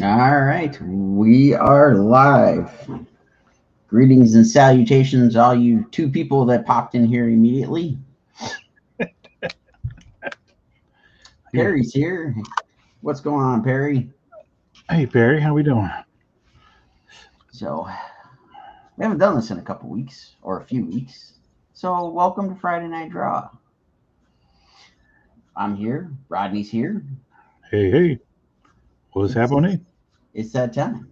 All right, we are live. Greetings and salutations, all you two people that popped in here immediately. Perry's here. What's going on, Perry? Hey, Barry, how we doing? So, we haven't done this in a couple weeks or a few weeks. So, welcome to Friday Night Draw. I'm here. Rodney's here. Hey, what's It's, happening? it's that time.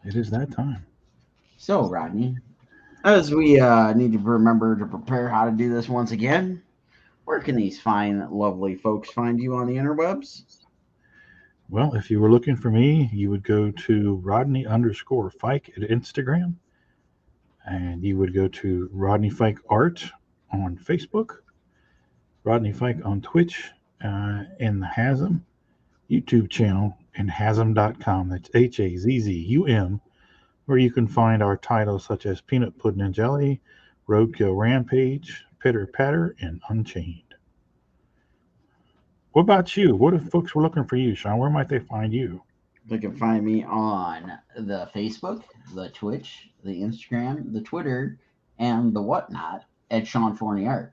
It is that time. So, Rodney, as we need to remember to prepare how to do this once again, where can these fine, lovely folks find you on the interwebs? Well, if you were looking for me, you would go to Rodney_Fike at Instagram, and you would go to Rodney Fike Art on Facebook, Rodney Fike on Twitch, and the Hasm YouTube channel, and Hasm.com. That's HAZZUM, where you can find our titles such as Peanut Pudding and Jelly, Roadkill Rampage, Pitter Patter, and Unchained. What about you? What if folks were looking for you, Sean? Where might they find you? They can find me on the Facebook, the Twitch, the Instagram, the Twitter, and the whatnot at Sean Forney Art.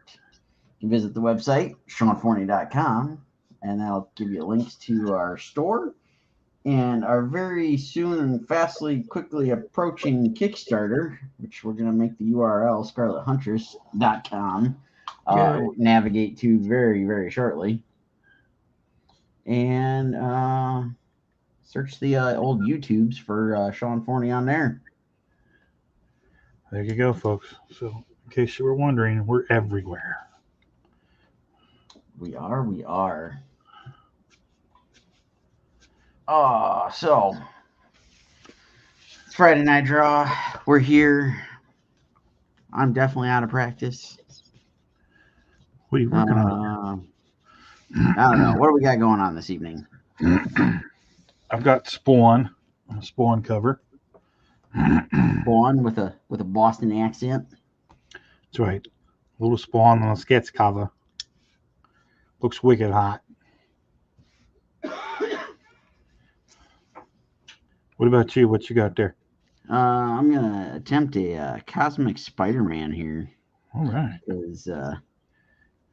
You can visit the website, SeanForney.com, and that'll give you links to our store and our very soon and fastly, quickly approaching Kickstarter, which we're going to make the URL, ScarletHuntress.com, navigate to very, very shortly. And search the old YouTubes for Sean Forney on there. There you go, folks. So, in case you were wondering, we're everywhere. We are. So it's Friday Night Draw. We're here. I'm definitely out of practice. What are you working on? I don't know. What do we got going on this evening? I've got Spawn, a Spawn cover. Spawn with a Boston accent. That's right. A little Spawn on a sketch cover. Looks wicked hot. What about you? What you got there? I'm gonna attempt a Cosmic Spider-Man here. All right. Because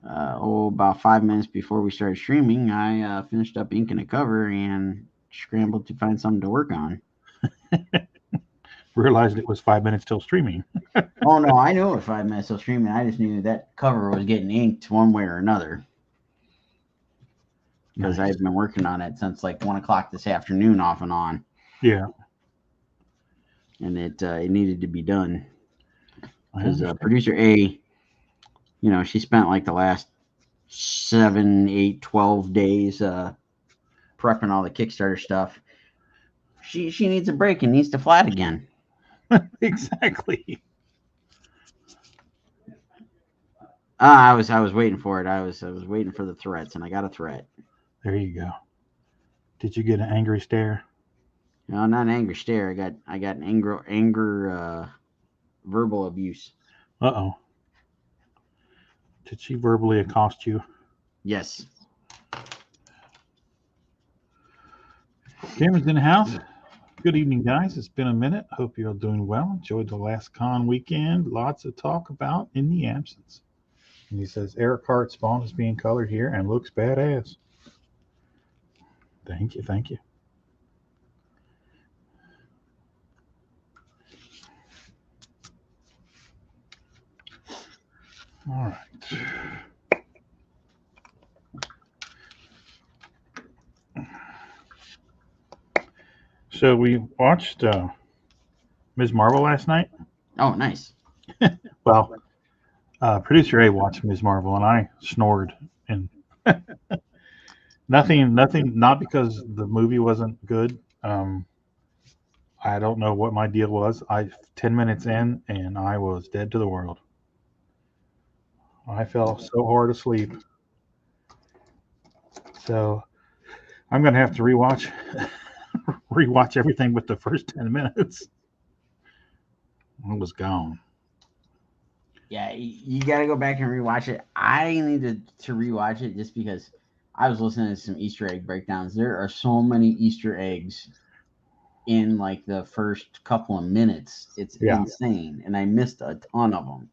about 5 minutes before we started streaming, I finished up inking a cover and scrambled to find something to work on. Realized it was 5 minutes till streaming. Oh no, I knew it was 5 minutes till streaming. I just knew that cover was getting inked one way or another. Because I've been working on it since like 1 o'clock this afternoon, off and on. Yeah. And it needed to be done. Because producer A, she spent like the last 7, 8, 12 days prepping all the Kickstarter stuff. She needs a break and needs to flat again. Exactly. I was waiting for it. I was waiting for the threats, and I got a threat. There you go. Did you get an angry stare? No, not an angry stare. I got an anger verbal abuse. Uh-oh. Did she verbally accost you? Yes. Cameron's in the house. Good evening, guys. It's been a minute. Hope you're doing well. Enjoyed the last con weekend. Lots to talk about in the absence. And he says Eric Hart Spawn is being colored here and looks badass. Thank you. All right. So we watched Ms. Marvel last night. Oh, nice. Well, producer A watched Ms. Marvel, and I snored. And nothing. Not because the movie wasn't good. I don't know what my deal was. 10 minutes in, and I was dead to the world. I fell so hard asleep. So I'm gonna have to rewatch everything with the first 10 minutes. I was gone. Yeah, you got to go back and rewatch it. I needed to rewatch it just because I was listening to some Easter egg breakdowns. There are so many Easter eggs in like the first couple of minutes. It's Yeah. insane, and I missed a ton of them.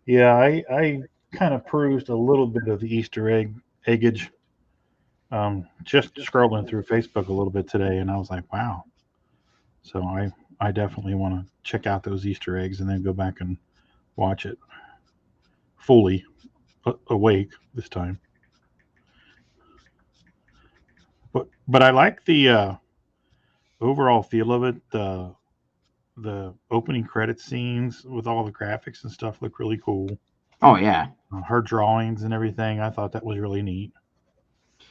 Yeah, I kind of perused a little bit of the Easter eggage, just scrolling through Facebook a little bit today, and I was like, wow. So I definitely want to check out those Easter eggs and then go back and watch it fully awake this time. But I like the overall feel of it. The opening credit scenes with all the graphics and stuff look really cool. Oh yeah, Her drawings and everything, I thought that was really neat.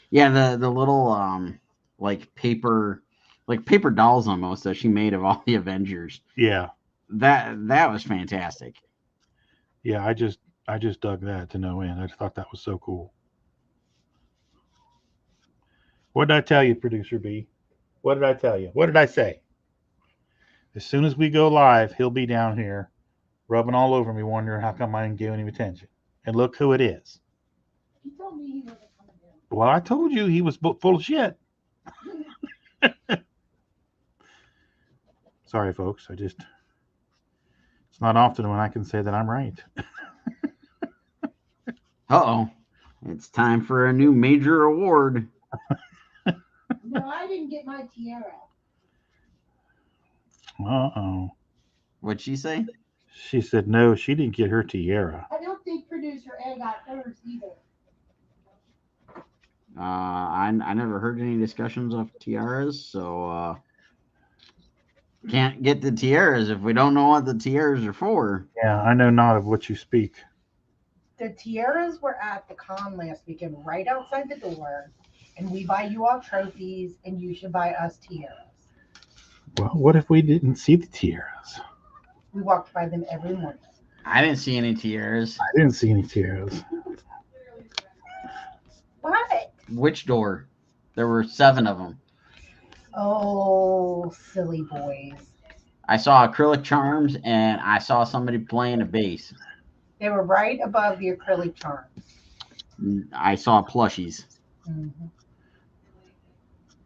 yeah. The little like paper dolls almost that she made of all the Avengers. Yeah, That was fantastic. yeah. I just dug that to no end. I thought that was so cool. What did I tell you, producer B? What did I tell you? What did I say? As soon as we go live, he'll be down here rubbing all over me, wondering how come I didn't give him attention. And look who it is. He told me he wasn't coming down. Well, I told you he was full of shit. Sorry, folks. It's not often when I can say that I'm right. Uh-oh. It's time for a new major award. No, I didn't get my tiara. Uh-oh. What'd she say? She said no, she didn't get her tiara. I don't think producer Ed got hers either. I never heard any discussions of tiaras, so can't get the tiaras if we don't know what the tiaras are for. Yeah, I know not of what you speak. The tiaras were at the con last weekend, right outside the door, and we buy you all trophies, and you should buy us tiaras. Well, what if we didn't see the tiaras? We walked by them every morning. I didn't see any tiaras. I didn't see any tiaras. What? Which door? There were 7 of them. Oh, silly boys. I saw acrylic charms and I saw somebody playing a bass. They were right above the acrylic charms. I saw plushies. Mm-hmm.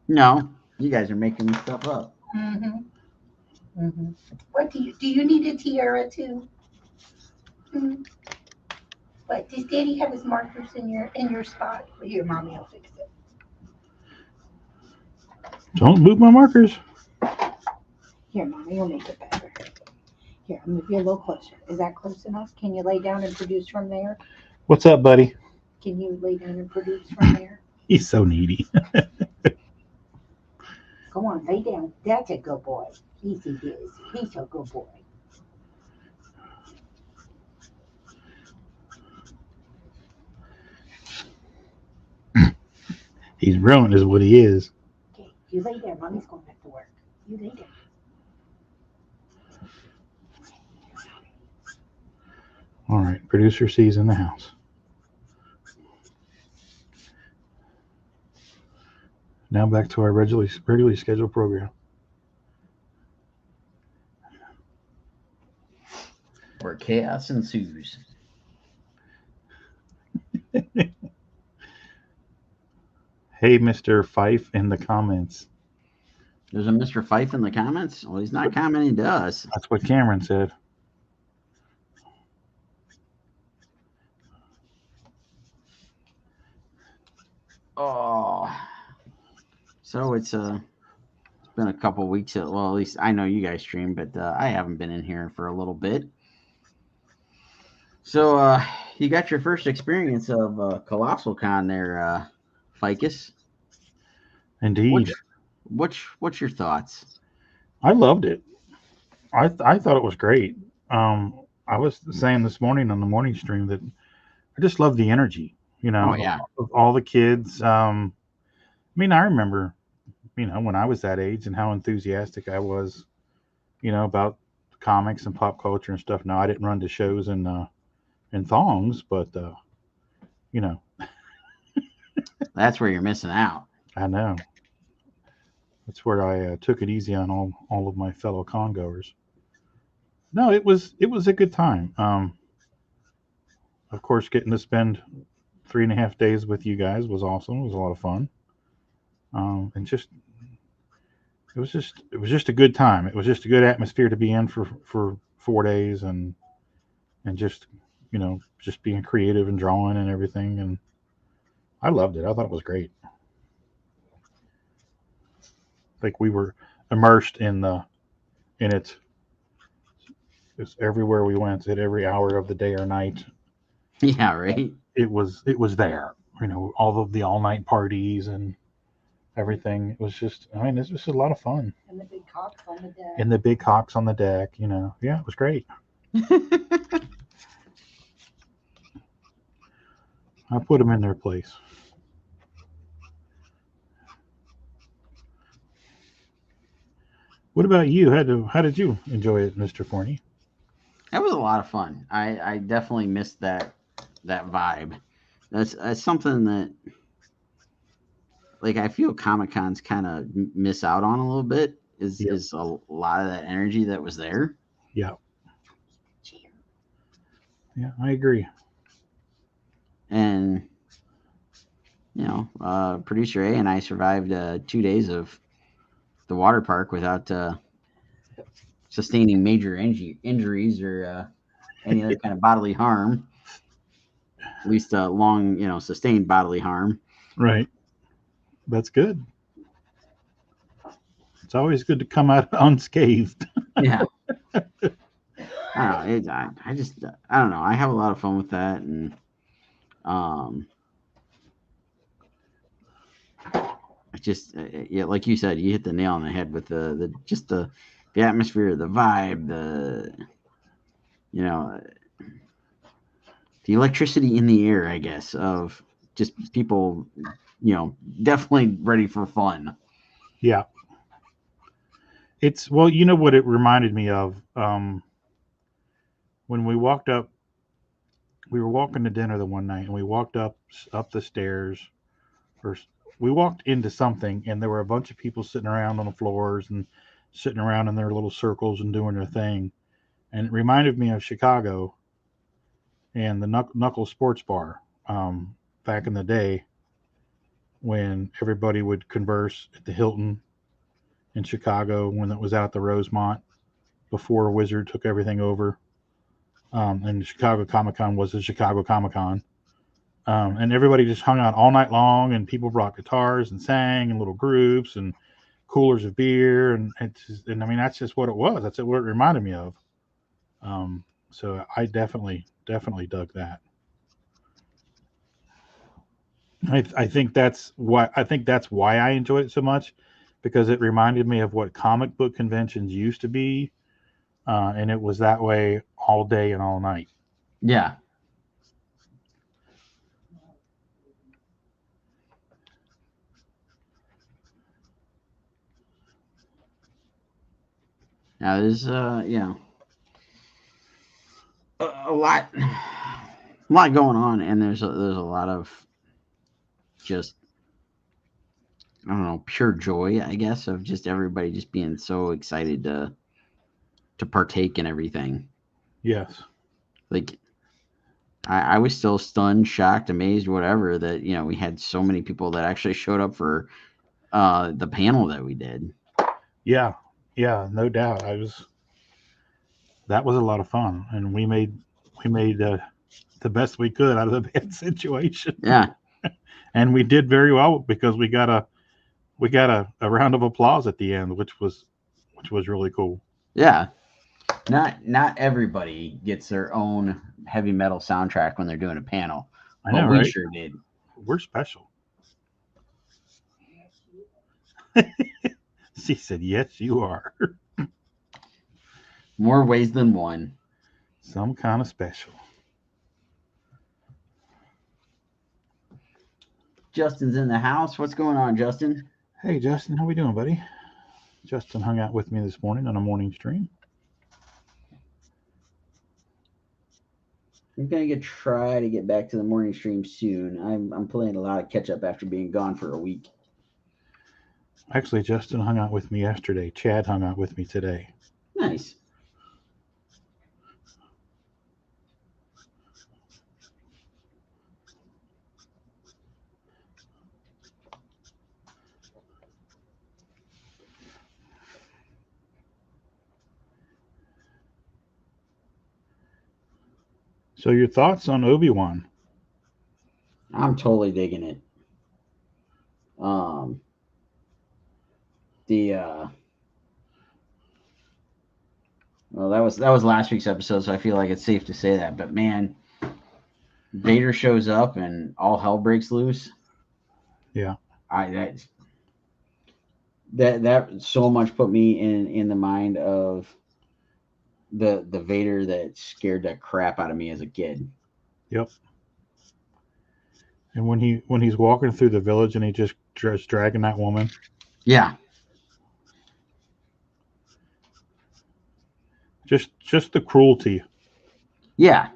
No, you guys are making stuff up. Mm-hmm. Mm-hmm. What do you need a tiara too? Hmm? What does Daddy have his markers in your spot? Here, Mommy, will fix it. Don't move my markers. Here, Mommy, will make it better. Here, I'll move you a little closer. Is that close enough? Can you lay down and produce from there? What's up, buddy? Can you lay down and produce from there? He's so needy. Come on, lay down. That's a good boy. Easy is. He's a good boy. He's ruined is what he is. Okay, you lay down. Mommy's going back to work. You lay down. All right, producer C's in the house. Now back to our regularly scheduled program. Where chaos ensues. Hey, Mr. Fife in the comments. There's a Mr. Fife in the comments? Well, he's not commenting to us. That's what Cameron said. Oh. So it's been a couple weeks. Well, at least I know you guys stream, but I haven't been in here for a little bit. So you got your first experience of Colossalcon there, Ficus. Indeed. What's your thoughts? I loved it. I thought it was great. I was saying this morning on the morning stream that I just love the energy, Oh, yeah. of all the kids. I mean, I remember, when I was that age and how enthusiastic I was, about comics and pop culture and stuff. Now, I didn't run to shows in thongs, but, That's where you're missing out. I know. That's where I took it easy on all of my fellow congoers. No, it was a good time. Of course, getting to spend 3.5 days with you guys was awesome. It was a lot of fun. And just it was just a good time. It was just a good atmosphere to be in for 4 days, and just just being creative and drawing and everything, and I loved it. I thought it was great. Like we were immersed in it. It's everywhere we went at every hour of the day or night. Yeah, right. It was there. All of the all night parties and everything. It was just, I mean, this was a lot of fun. And the big cocks on the deck. And the big cocks on the deck. Yeah, it was great. I put them in their place. What about you? How did you enjoy it, Mr. Forney? That was a lot of fun. I definitely missed that vibe. That's something that, like, I feel Comic Cons kind of miss out on a little bit. Yep. Is a lot of that energy that was there. Yeah. Yeah, I agree. And producer A and I survived 2 days of the water park without sustaining major injuries or any other kind of bodily harm. At least long, sustained bodily harm. Right. That's good. It's always good to come out unscathed. Yeah. I don't know. I don't know. I have a lot of fun with that, and yeah, like you said, you hit the nail on the head with the atmosphere, the vibe, the electricity in the air, I guess, of just people, definitely ready for fun. Yeah. Well, you know what it reminded me of? When we walked up, we were walking to dinner the one night, and we walked up the stairs, or we walked into something, and there were a bunch of people sitting around on the floors and sitting around in their little circles and doing their thing, and it reminded me of Chicago and the Knuckle Sports Bar back in the day when everybody would converse at the Hilton in Chicago when it was out the Rosemont before Wizard took everything over. And the Chicago Comic Con was the Chicago Comic Con. And everybody just hung out all night long, and people brought guitars and sang in little groups and coolers of beer. And I mean, that's just what it was. That's what it reminded me of. So I definitely dug that. I think that's why I enjoyed it so much, because it reminded me of what comic book conventions used to be, and it was that way all day and all night. Yeah. Now there's a lot going on, and there's a lot of just, I don't know, pure joy, I guess, of just everybody just being so excited to partake in everything. Yes. Like, I was still stunned, shocked, amazed, whatever, that we had so many people that actually showed up for the panel that we did. Yeah, no doubt. That was a lot of fun, and we made the best we could out of the bad situation. Yeah. And we did very well, because we got a round of applause at the end, which was really cool. Yeah. Not everybody gets their own heavy metal soundtrack when they're doing a panel. I know, but we right? sure did. We're special. She said, "Yes, you are." More ways than one. Some kind of special. Justin's in the house. What's going on, Justin? Hey, Justin, how we doing, buddy? Justin hung out with me this morning on a morning stream. I'm gonna try to get back to the morning stream soon. I'm playing a lot of catch up after being gone for a week. Actually, Justin hung out with me yesterday. Chad hung out with me today. Nice. So your thoughts on Obi-Wan? I'm totally digging it. Well, that was last week's episode, so I feel like it's safe to say that. But man, Vader shows up and all hell breaks loose. Yeah. That so much put me in the mind of the Vader that scared the crap out of me as a kid. Yep. And when he's walking through the village and he just dragging that woman. Yeah. Just the cruelty. Yeah.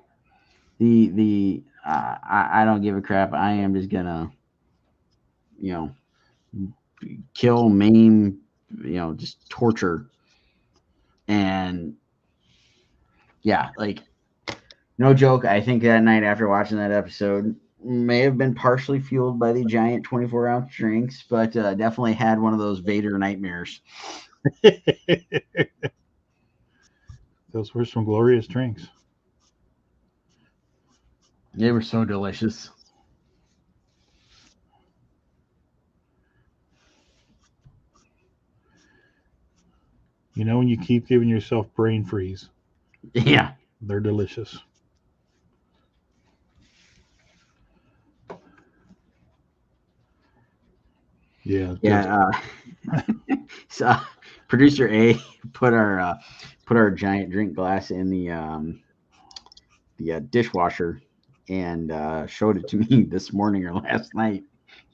I don't give a crap. I am just gonna, kill, maim, just torture. And yeah, like, no joke. I think that night after watching that episode may have been partially fueled by the giant 24-ounce drinks, but definitely had one of those Vader nightmares. Those were some glorious drinks. They were so delicious. You know, when you keep giving yourself brain freeze. Yeah. They're delicious. Yeah. Yeah. So producer A put our giant drink glass in the dishwasher and showed it to me this morning or last night.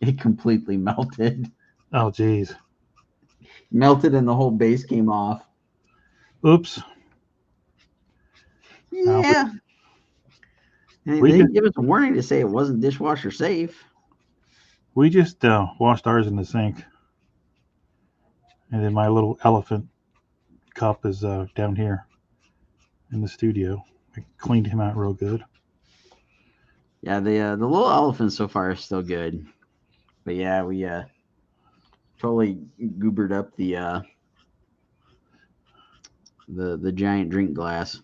It completely melted. Oh, geez. Melted and the whole base came off. Oops. Yeah. They didn't give us a warning to say it wasn't dishwasher safe. We just washed ours in the sink. And then my little elephant cup is down here in the studio. I cleaned him out real good. Yeah, the little elephant so far is still good. But yeah, we totally goobered up the giant drink glass.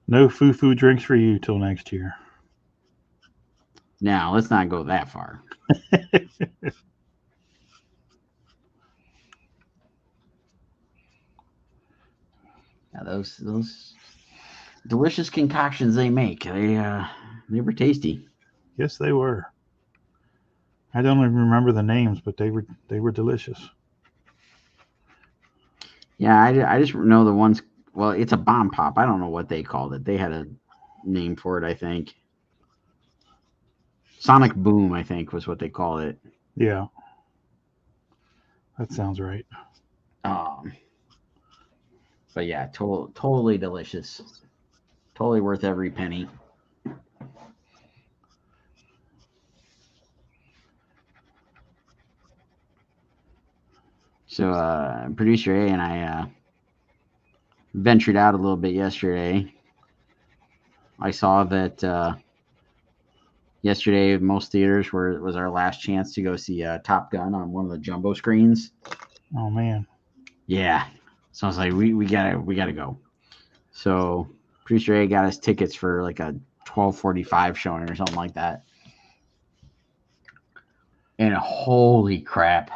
No foo-foo drinks for you till next year. Now, let's not go that far. Yeah, those delicious concoctions they make, they were tasty. Yes, they were. I don't even remember the names, but they were delicious. Yeah, I just know the ones. Well, it's a bomb pop. I don't know what they called it. They had a name for it, I think. Sonic Boom, I think, was what they called it. Yeah, that sounds right. But yeah, totally delicious. Totally worth every penny. So producer A and I ventured out a little bit yesterday. I saw that yesterday most theaters was our last chance to go see Top Gun on one of the jumbo screens. Oh man. Yeah. So I was like, we gotta go. So producer A got us tickets for like a 12:45 showing or something like that. And holy crap.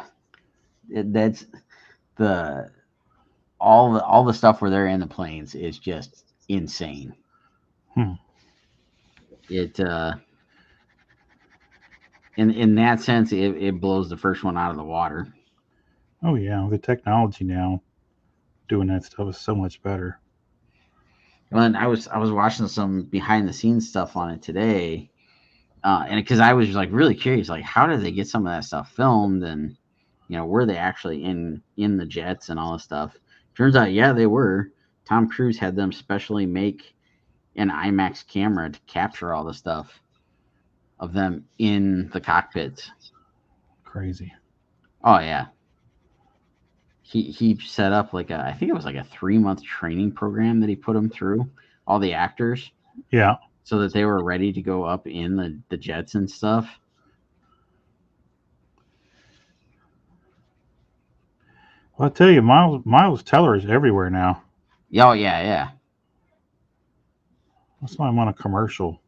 That's all the stuff where they're in the planes is just insane. It in that sense it blows the first one out of the water. Oh yeah, the technology now doing that stuff is so much better. And I was watching some behind the scenes stuff on it today, and because I was like really curious, like how did they get some of that stuff filmed, and were they actually in the jets and all this stuff? Turns out, yeah, they were. Tom Cruise had them specially make an IMAX camera to capture all the stuff of them in the cockpits. Crazy. Oh yeah. He set up I think it was like a 3-month training program that he put them through, all the actors. Yeah. So that they were ready to go up in the jets and stuff. Well, I'll tell you, Miles Teller is everywhere now. Oh yeah. That's why I'm on a commercial,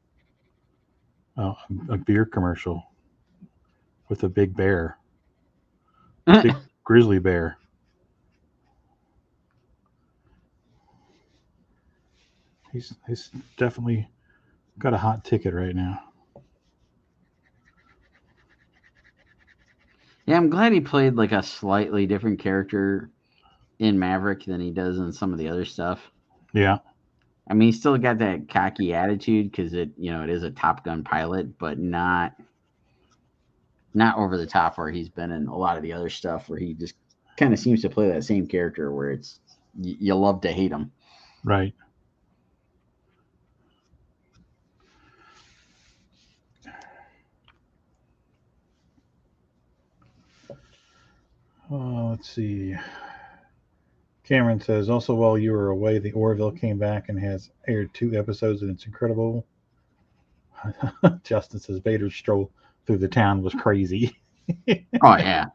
a beer commercial with a big bear, big grizzly bear. He's definitely got a hot ticket right now. Yeah, I'm glad he played like a slightly different character in Maverick than he does in some of the other stuff. Yeah. I mean, he's still got that cocky attitude because it is a Top Gun pilot, but not over the top where he's been in a lot of the other stuff where he just kind of seems to play that same character where it's you love to hate him. Right. Let's see. Cameron says, also while you were away, the Orville came back and has aired 2 episodes, and it's incredible. Justin says Vader's stroll through the town was crazy. Oh yeah.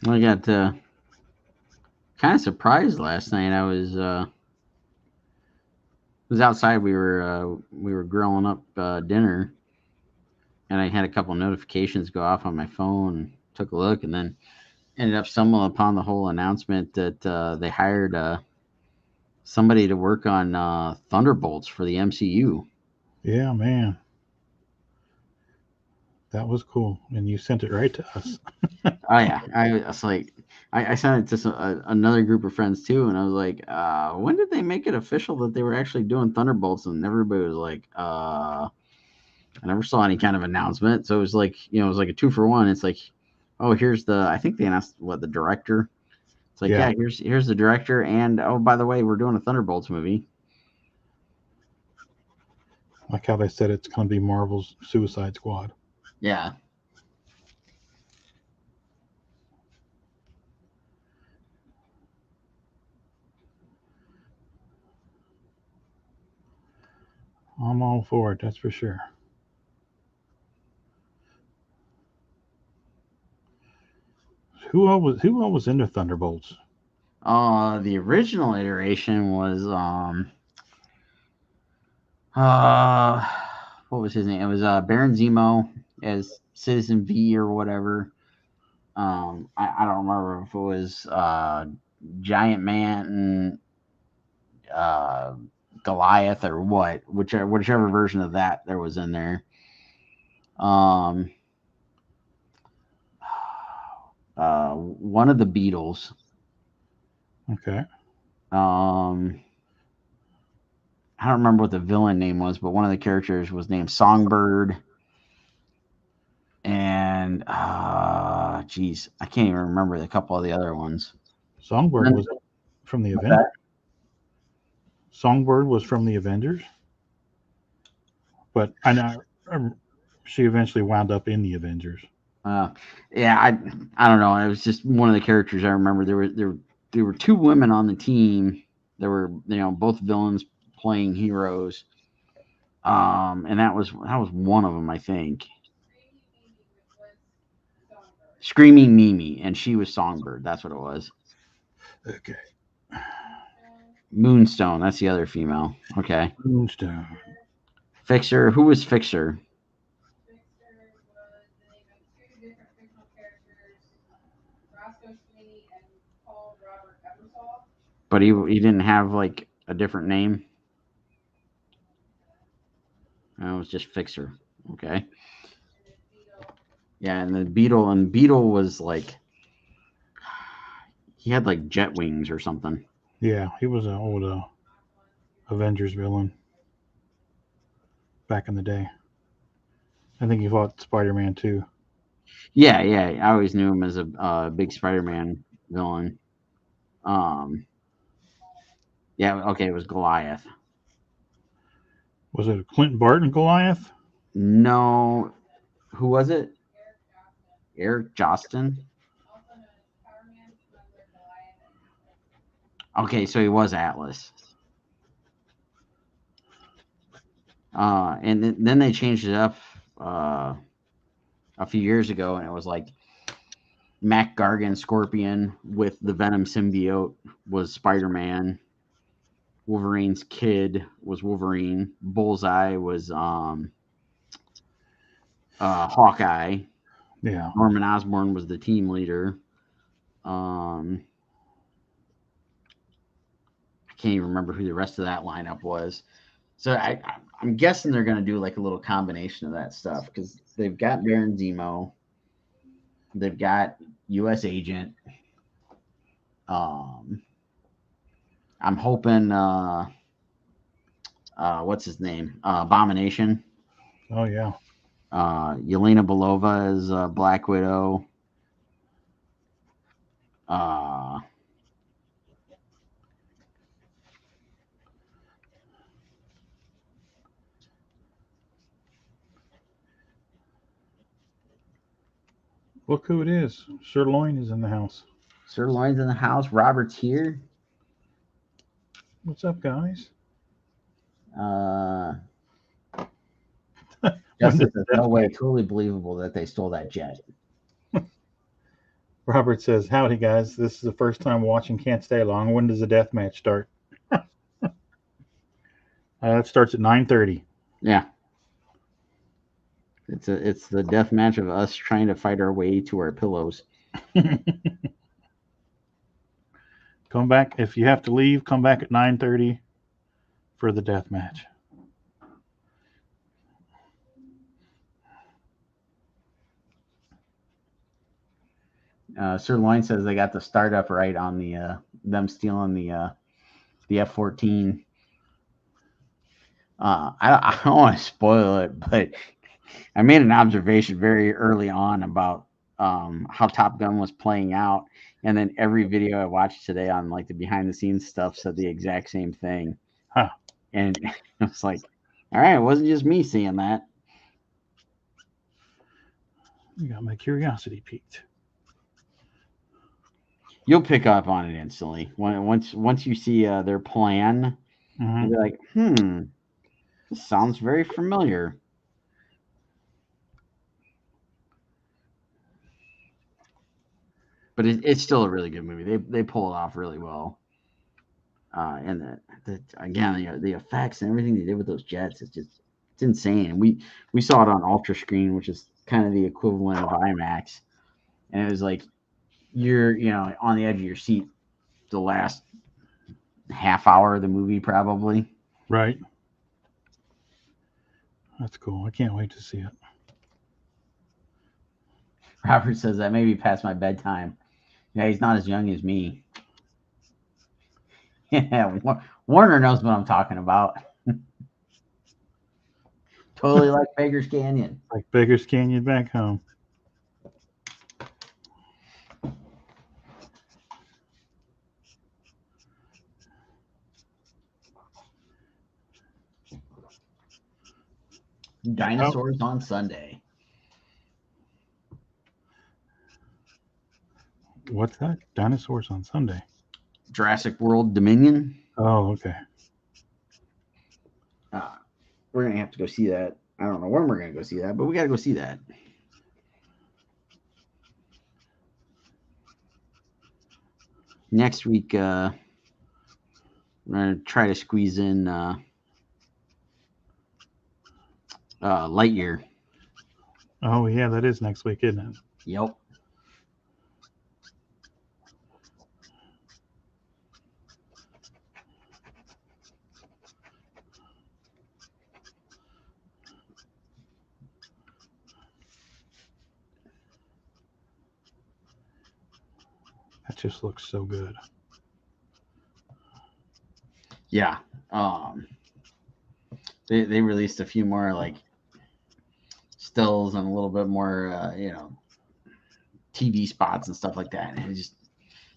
I got kind of surprised last night. I was outside. We were grilling up dinner, and I had a couple notifications go off on my phone. Took a look, and then ended up stumbling upon the whole announcement that they hired somebody to work on Thunderbolts for the MCU. Yeah, man. That was cool. And you sent it right to us. Oh yeah, I was like, I sent it to another group of friends too, and I was like, when did they make it official that they were actually doing Thunderbolts? And everybody was like, I never saw any kind of announcement. So it was like, it was like a 2-for-1. It's like, oh, here's I think they announced the director. It's like, yeah, here's the director, and oh, by the way, we're doing a Thunderbolts movie. Like how they said it's going to be Marvel's Suicide Squad. Yeah. I'm all for it, that's for sure. Who all was into Thunderbolts? The original iteration was what was his name? It was Baron Zemo as Citizen V or whatever. I don't remember if it was Giant Man and Goliath or whichever version of that there was in there. One of the Beatles. Okay. I don't remember what the villain name was, but one of the characters was named Songbird. And geez, I can't even remember a couple of the other ones. Songbird was from the Avengers. Songbird was from the Avengers, but I know she eventually wound up in the Avengers. Yeah, I don't know. It was just one of the characters I remember. There were 2 women on the team. There were both villains playing heroes. And that was one of them, I think. Screaming Mimi, and she was Songbird. That's what it was. Okay. Moonstone, that's the other female. Okay. Moonstone. Fixer, who was Fixer? But he didn't have like a different name. It was just Fixer. Okay. Yeah, and the Beetle was like, he had like jet wings or something. Yeah, he was an old Avengers villain back in the day. I think he fought Spider-Man too. Yeah. I always knew him as a big Spider-Man villain. Yeah, okay, it was Goliath. Was it Clint Barton Goliath? No. Who was it? Eric Jostin? Okay, so he was Atlas. And then they changed it up a few years ago, and it was like Mac Gargan Scorpion with the Venom symbiote was Spider-Man. Wolverine's kid was Wolverine. Bullseye was Hawkeye. Yeah. Norman Osborn was the team leader. I can't even remember who the rest of that lineup was. So I'm guessing they're going to do like a little combination of that stuff because they've got Baron Zemo. They've got U.S. Agent. I'm hoping, what's his name? Abomination. Oh, yeah. Yelena Belova is Black Widow. Look who it is. Sirloin is in the house. Sirloin's in the house. Robert's here. What's up, guys? Justice says, no way, totally believable that they stole that jet. Robert says, howdy, guys. This is the first time watching Can't Stay Long. When does the death match start? It starts at 9:30. Yeah. It's the death match of us trying to fight our way to our pillows. Come back. If you have to leave, come back at 9:30 for the death match. Sirloin says they got the startup right on the them stealing the F-14. I don't want to spoil it, but I made an observation very early on about how Top Gun was playing out, and then every video I watched today on like the behind the scenes stuff said the exact same thing. Huh. And I was like, all right, it wasn't just me seeing that. You got my curiosity piqued. You'll pick up on it instantly. Once you see their plan, you'll be like, this sounds very familiar. But it's still a really good movie. They pull it off really well. And again, the effects and everything they did with those jets, it's insane. We saw it on Ultra Screen, which is kind of the equivalent of IMAX, and it was like you're on the edge of your seat the last half hour of the movie probably. Right. That's cool. I can't wait to see it. Robert says that may be past my bedtime. Yeah, he's not as young as me. Yeah, Warner knows what I'm talking about. Totally like Baker's Canyon. Like Baker's Canyon back home. Dinosaurs on Sunday. What's that? Dinosaurs on Sunday. Jurassic World Dominion. Oh, okay. We're gonna have to go see that. I don't know when we're gonna go see that, but we gotta go see that. Next week, we're gonna try to squeeze in Lightyear. Oh, yeah, that is next week, isn't it? Yep. That just looks so good. Yeah. They released a few more like stills and a little bit more TV spots and stuff like that. And just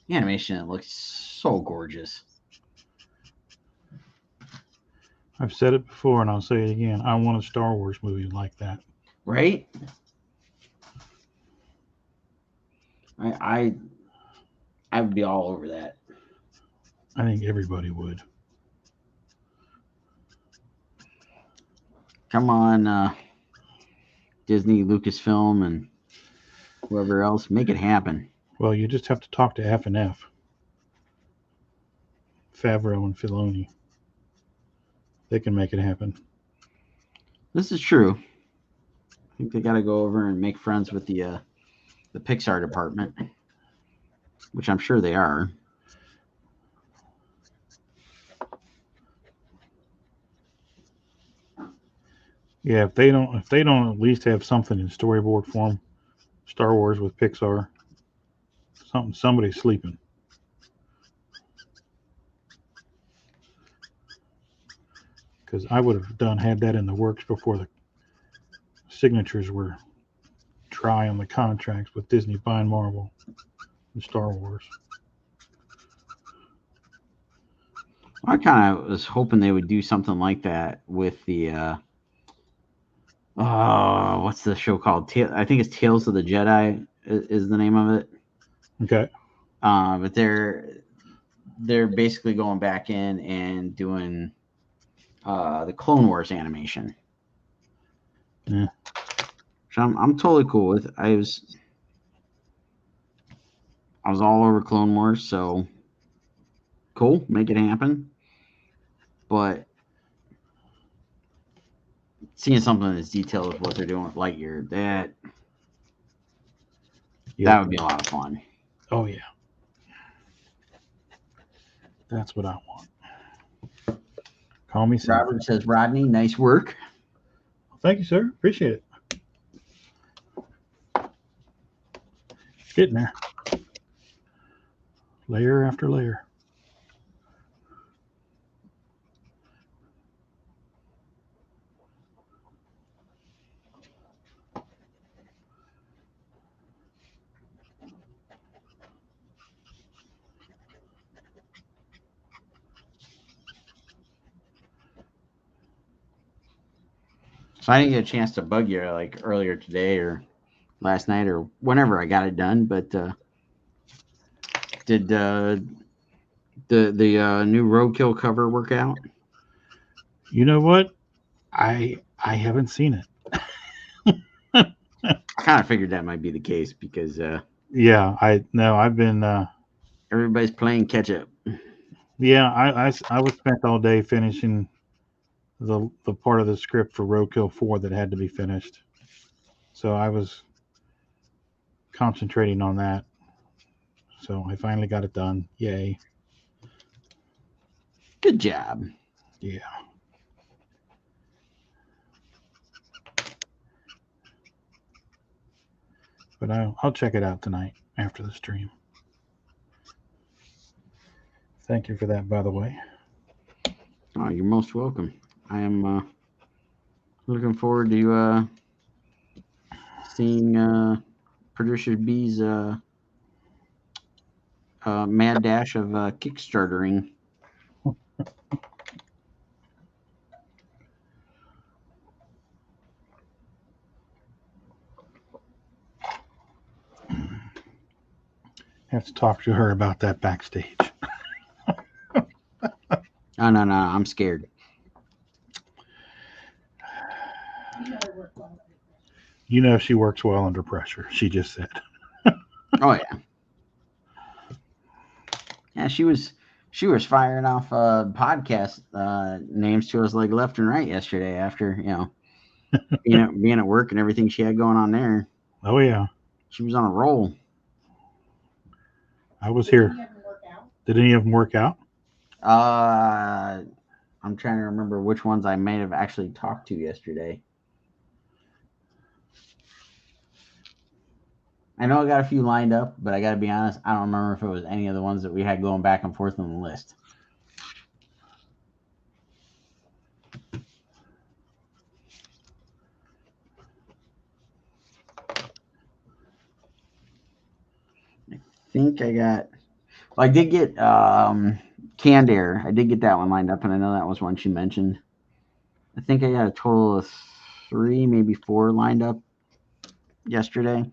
the animation, it looks so gorgeous. I've said it before and I'll say it again. I want a Star Wars movie like that. Right? I would be all over that. I think everybody would. Come on, Disney, Lucasfilm, and whoever else, make it happen. Well, you just have to talk to F&F. Favreau and Filoni. They can make it happen. This is true. I think they got to go over and make friends with the Pixar department, which I'm sure they are. Yeah, if they don't at least have something in storyboard form, Star Wars with Pixar, somebody's sleeping. Because I would have had that in the works before the signatures were dry on the contracts with Disney buying Marvel and Star Wars. I kind of was hoping they would do something like that with the what's the show called? I think it's Tales of the Jedi is the name of it. Okay. But they're basically going back in and doing the Clone Wars animation. Yeah. Which I'm totally cool with. I was all over Clone Wars, so cool, make it happen. But seeing something that's detailed with what they're doing with Lightyear, that would be a lot of fun. Oh yeah. That's what I want. Call me Sam. Robert says, Rodney, nice work. Thank you, sir. Appreciate it. Getting there. Layer after layer. So I didn't get a chance to bug you like earlier today or last night or whenever I got it done, but did the new Roadkill cover work out? You know what? I haven't seen it. I kind of figured that might be the case because yeah, I've been everybody's playing catch up. Yeah, I was spent all day finishing the part of the script for Roadkill 4 that had to be finished. So I was concentrating on that. So I finally got it done. Yay. Good job. Yeah. But I'll check it out tonight after the stream. Thank you for that, by the way. Oh, you're most welcome. I am looking forward to seeing Producer B's mad dash of Kickstartering. Have to talk to her about that backstage. Oh, no, I'm scared. You know she works well under pressure, she just said. Oh, yeah. Yeah, she was firing off podcast names to us like left and right yesterday after, being at work and everything she had going on there. Oh, yeah. She was on a roll. I was here. Did any of them work out? I'm trying to remember which ones I may have actually talked to yesterday. I know I got a few lined up, but I got to be honest, I don't remember if it was any of the ones that we had going back and forth on the list. I think I got... Well, I did get Canned Air. I did get that one lined up, and I know that was one she mentioned. I think I got a total of 3, maybe 4 lined up yesterday.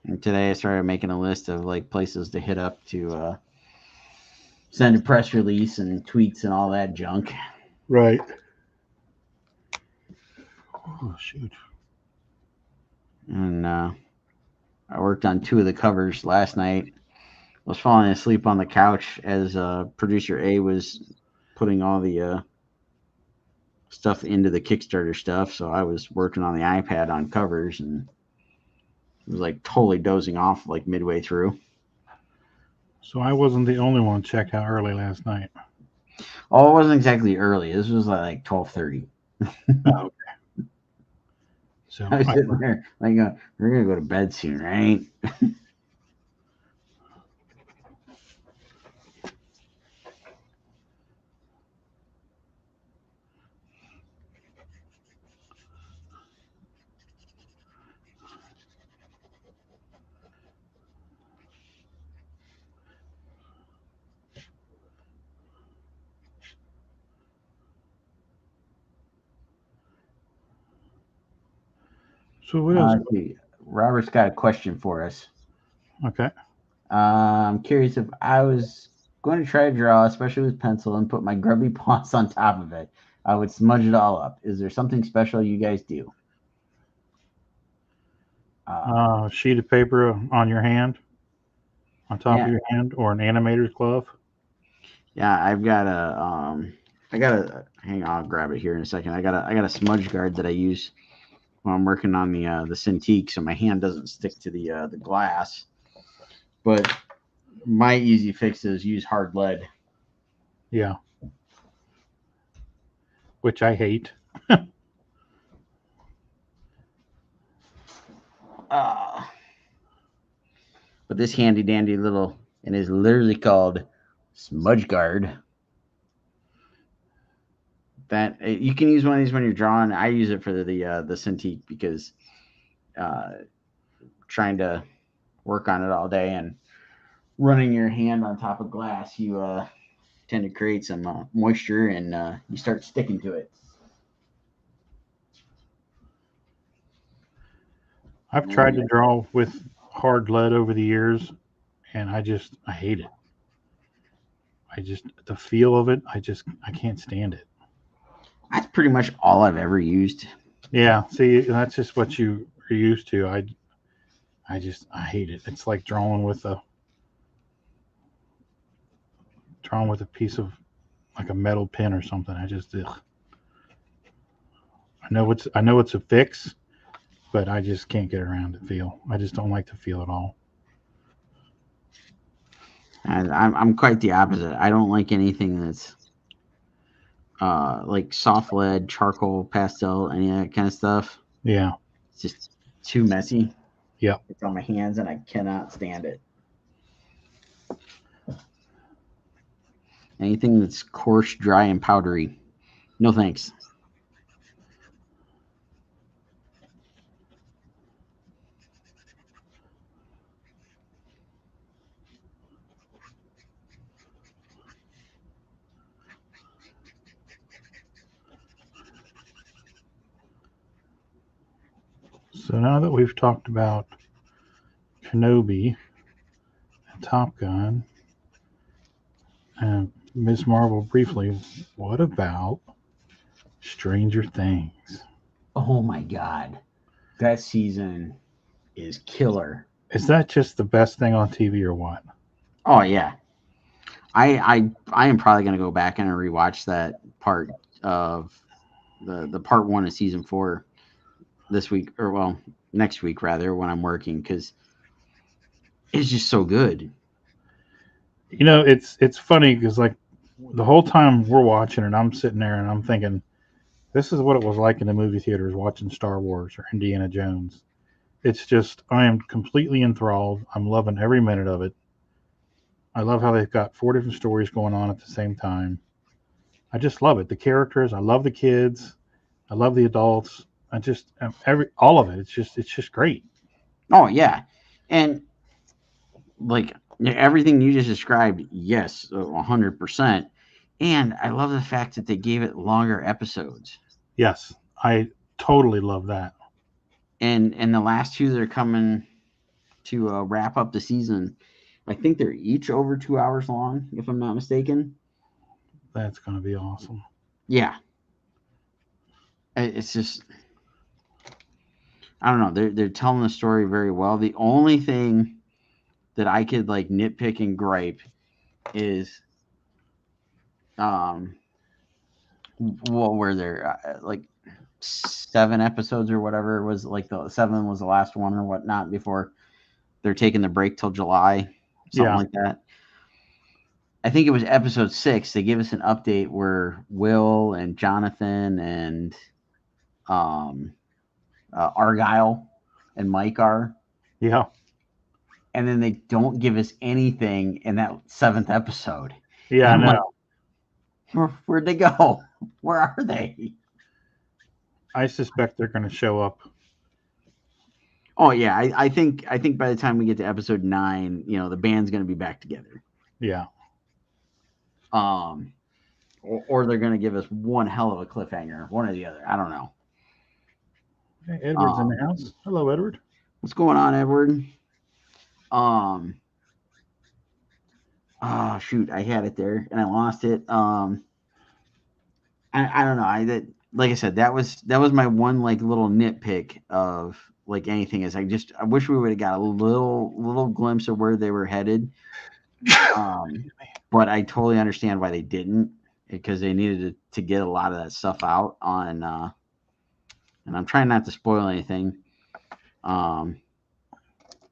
And today I started making a list of like places to hit up to send a press release and tweets and all that junk. Right. Oh, shoot. And I worked on 2 of the covers last night. I was falling asleep on the couch as producer A was putting all the stuff into the Kickstarter stuff. So I was working on the iPad on covers and was like totally dozing off like midway through. So I wasn't the only one checked out early last night. Oh, it wasn't exactly early. This was like 12:30. Oh, okay. So I was sitting there like, we're gonna go to bed soon, right? So what else? Let's see. Robert's got a question for us. Okay. I'm curious if I was going to try to draw, especially with pencil, and put my grubby paws on top of it, I would smudge it all up. Is there something special you guys do? Sheet of paper on your hand, on top of your hand, or an animator's glove. Yeah, I've got a hang on, I'll grab it here in a second. I got a Smudge Guard that I use when I'm working on the Cintiq, so my hand doesn't stick to the glass. But my easy fix is use hard lead. Yeah. Which I hate. But this handy dandy little, and is literally called Smudge Guard. That you can use one of these when you're drawing. I use it for the Cintiq because trying to work on it all day and running your hand on top of glass, you tend to create some moisture and you start sticking to it. I've tried to draw with hard lead over the years, and I hate it. The feel of it, I can't stand it. That's pretty much all I've ever used. Yeah, see, that's just what you are used to. I hate it. It's like drawing with a piece of like a metal pen or something. Ugh. I know it's a fix, but I just can't get around the feel. I just don't like the feel at all. And I'm quite the opposite. I don't like anything that's like soft lead, charcoal, pastel, any of that kind of stuff. Yeah. It's just too messy. Yeah. It's on my hands and I cannot stand it. Anything that's coarse, dry, and powdery. No thanks. So now that we've talked about Kenobi and Top Gun and Ms. Marvel briefly, what about Stranger Things? Oh my god. That season is killer. Is that just the best thing on TV or what? Oh yeah. I am probably gonna go back and rewatch that part of the part 1 of season 4 this week, or well, next week rather, when I'm working, because it's just so good. You know, it's funny because like the whole time we're watching it, I'm sitting there and I'm thinking, this is what it was like in the movie theaters watching Star Wars or Indiana Jones. It's just, I am completely enthralled. I'm loving every minute of it. I love how they've got 4 different stories going on at the same time. I just love it. The characters, I love the kids, I love the adults. I just all of it. It's just great. Oh yeah, and like everything you just described, yes, 100%. And I love the fact that they gave it longer episodes. Yes, I totally love that. And the last 2 that are coming to wrap up the season. I think they're each over 2 hours long, if I'm not mistaken. That's going to be awesome. Yeah. It's just, I don't know. They're telling the story very well. The only thing that I could like nitpick and gripe is, what were there like 7 episodes or whatever it was, like the 7 was the last one or whatnot before they're taking the break till July, something like that. I think it was episode 6. They gave us an update where Will and Jonathan and Argyle and Mike are. Yeah. And then they don't give us anything in that 7th episode. Yeah, I'm no. like, where'd they go? Where are they? I suspect they're going to show up. Oh yeah, I think by the time we get to episode 9, the band's going to be back together. Yeah. Or they're going to give us one hell of a cliffhanger, one or the other. I don't know. Hey, Edward's in the house. Hello, Edward. What's going on, Edward? Oh shoot, I had it there and I lost it. I don't know. Like I said, that was my one like little nitpick of like anything is I wish we would have got a little glimpse of where they were headed. But I totally understand why they didn't, because they needed to get a lot of that stuff out on and I'm trying not to spoil anything.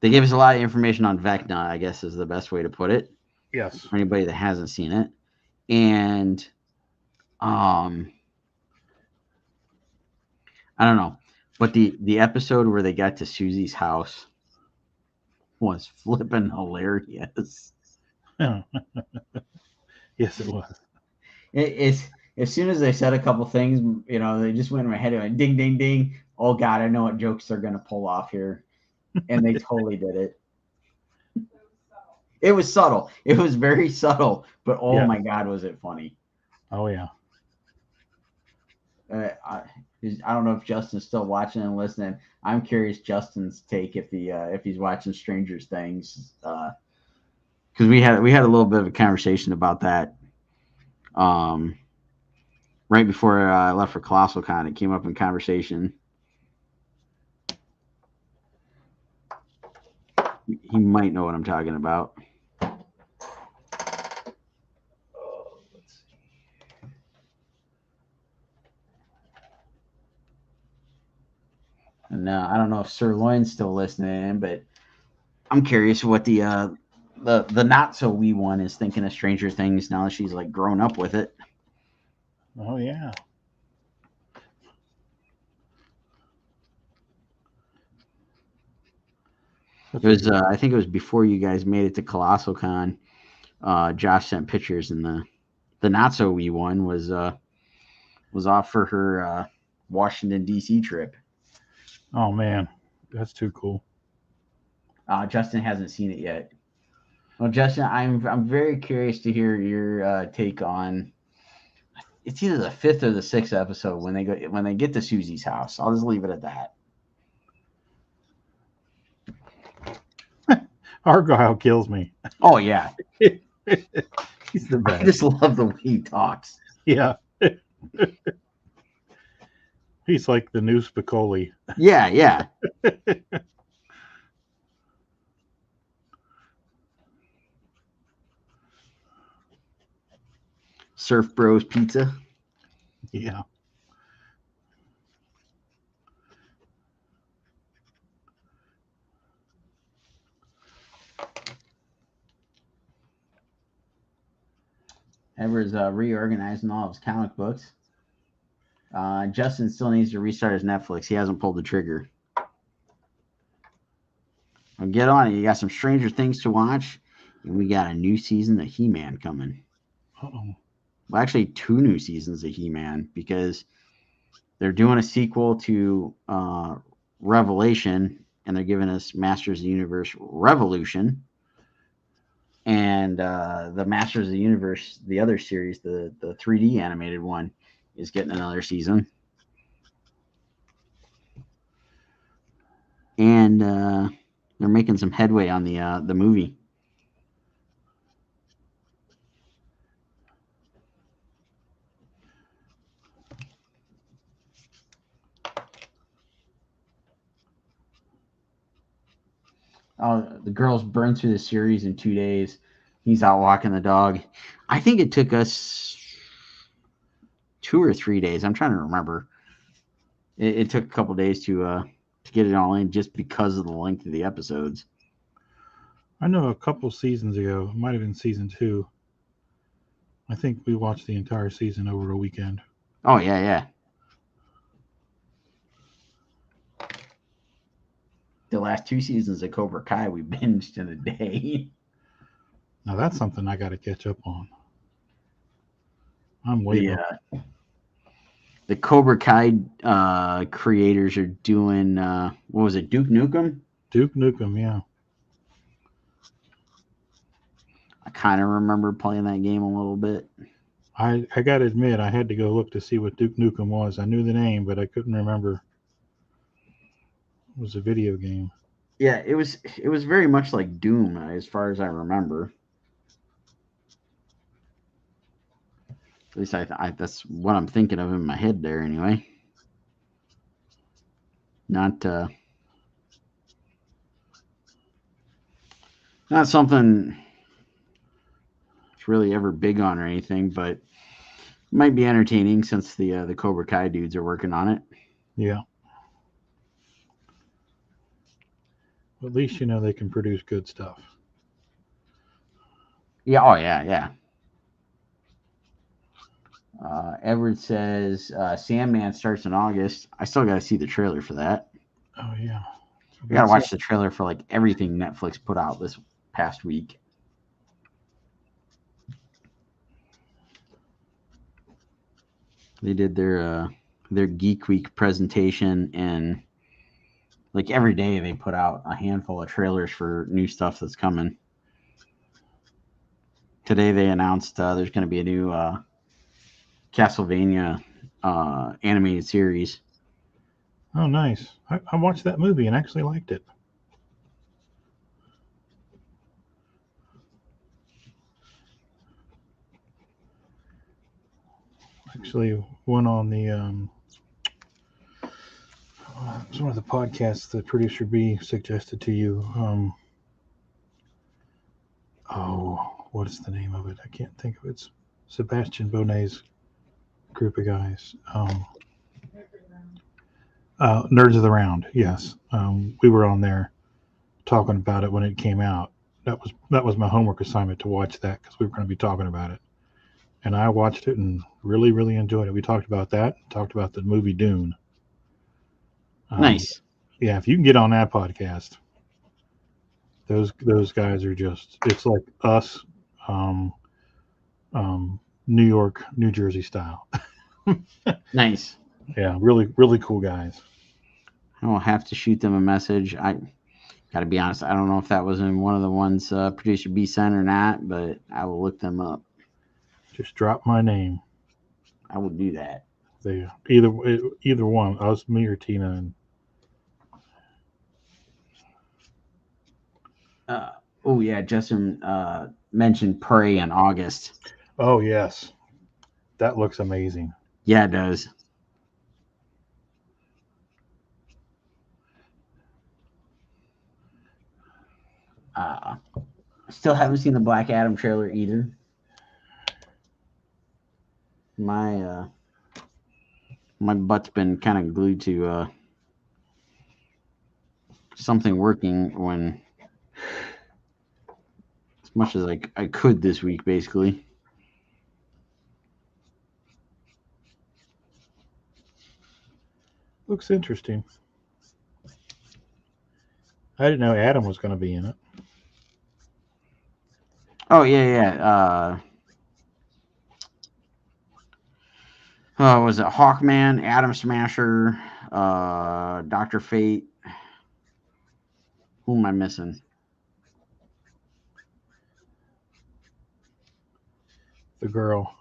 They gave us a lot of information on Vecna, I guess is the best way to put it. Yes. For anybody that hasn't seen it. And I don't know. But the episode where they got to Susie's house was flipping hilarious. Yes, it was. It's as soon as they said a couple things, they just went in my head and went ding, ding, ding. Oh God, I know what jokes they're gonna pull off here, and they totally did it. It was subtle. It was very subtle, but oh my God, was it funny? Oh yeah. I don't know if Justin's still watching and listening. I'm curious Justin's take if he's watching Stranger Things, because we had a little bit of a conversation about that. Right before I left for Colossalcon, it came up in conversation. He might know what I'm talking about. And I don't know if Sirloin's still listening, but I'm curious what the not so wee one is thinking of Stranger Things now that she's like grown up with it. Oh yeah. It was I think it was before you guys made it to Colossalcon. Josh sent pictures, and the not so wee one was off for her Washington D.C. trip. Oh man, that's too cool. Justin hasn't seen it yet. Well, Justin, I'm very curious to hear your take on. It's either the 5th or the 6th episode when they get to Susie's house. I'll just leave it at that. Argyle kills me. Oh yeah, He's the best. I just love the way he talks. Yeah. He's like the new Spicoli. Yeah. Surf Bros Pizza. Yeah. Edward's reorganizing all of his comic books. Justin still needs to restart his Netflix. He hasn't pulled the trigger. Well, get on it. You got some Stranger Things to watch, and we got a new season of He-Man coming. Uh-oh. Well, actually, 2 new seasons of He-Man, because they're doing a sequel to Revelation, and they're giving us Masters of the Universe Revolution. And the Masters of the Universe, the other series, the 3D animated one, is getting another season. And They're making some headway on the movie. The girls burned through the series in 2 days. He's out walking the dog. I think it took us 2 or 3 days. I'm trying to remember. It took a couple days to get it all in just because of the length of the episodes. I know a couple seasons ago, it might have been season 2. I think we watched the entire season over a weekend. Oh, yeah. The last 2 seasons of Cobra Kai we binged in a day. Now that's something I got to catch up on. I'm way behind. The Cobra Kai creators are doing, what was it, Duke Nukem? Duke Nukem, yeah. I kind of remember playing that game a little bit. I got to admit, I had to go look to see what Duke Nukem was. I knew the name, but I couldn't remember. It was a video game. Yeah, it was very much like Doom, as far as I remember. At least that's what I'm thinking of in my head there, anyway. Not something it's really ever big on or anything, but it might be entertaining since the Cobra Kai dudes are working on it. Yeah. At least you know they can produce good stuff. Yeah. Oh, yeah. Edward says Sandman starts in August. I still got to see the trailer for that. Oh, yeah. We got to watch the trailer for like everything Netflix put out this past week. They did their Geek Week presentation, and like every day they put out a handful of trailers for new stuff that's coming. Today they announced there's going to be a new Castlevania animated series. Oh, nice. I watched that movie and actually liked it. Actually went on the it's one of the podcasts that producer B suggested to you. What is the name of it? I can't think of it. It's Sebastian Bonet's group of guys. Nerds of the Round, yes. We were on there talking about it when it came out. That was my homework assignment to watch that because we were going to be talking about it. And I watched it and really, really enjoyed it. We talked about that. Talked about the movie Dune. Nice. Yeah, if you can get on that podcast, those guys are just. It's like us, New York, New Jersey style. Nice. Yeah, really, really cool guys. I will have to shoot them a message. I got to be honest. I don't know if that was in one of the ones producer B sent or not, but I will look them up. Just drop my name. I will do that. They either one, us, me, or Tina. And oh yeah, Justin mentioned Prey in August. Oh yes, that looks amazing. Yeah, it does. Still haven't seen the Black Adam trailer either. My butt's been kind of glued to something working when as much as I could this week, basically. Looks interesting. I didn't know Adam was going to be in it. Oh yeah. Was it Hawkman, Atom Smasher, Dr. Fate? Who am I missing? The girl.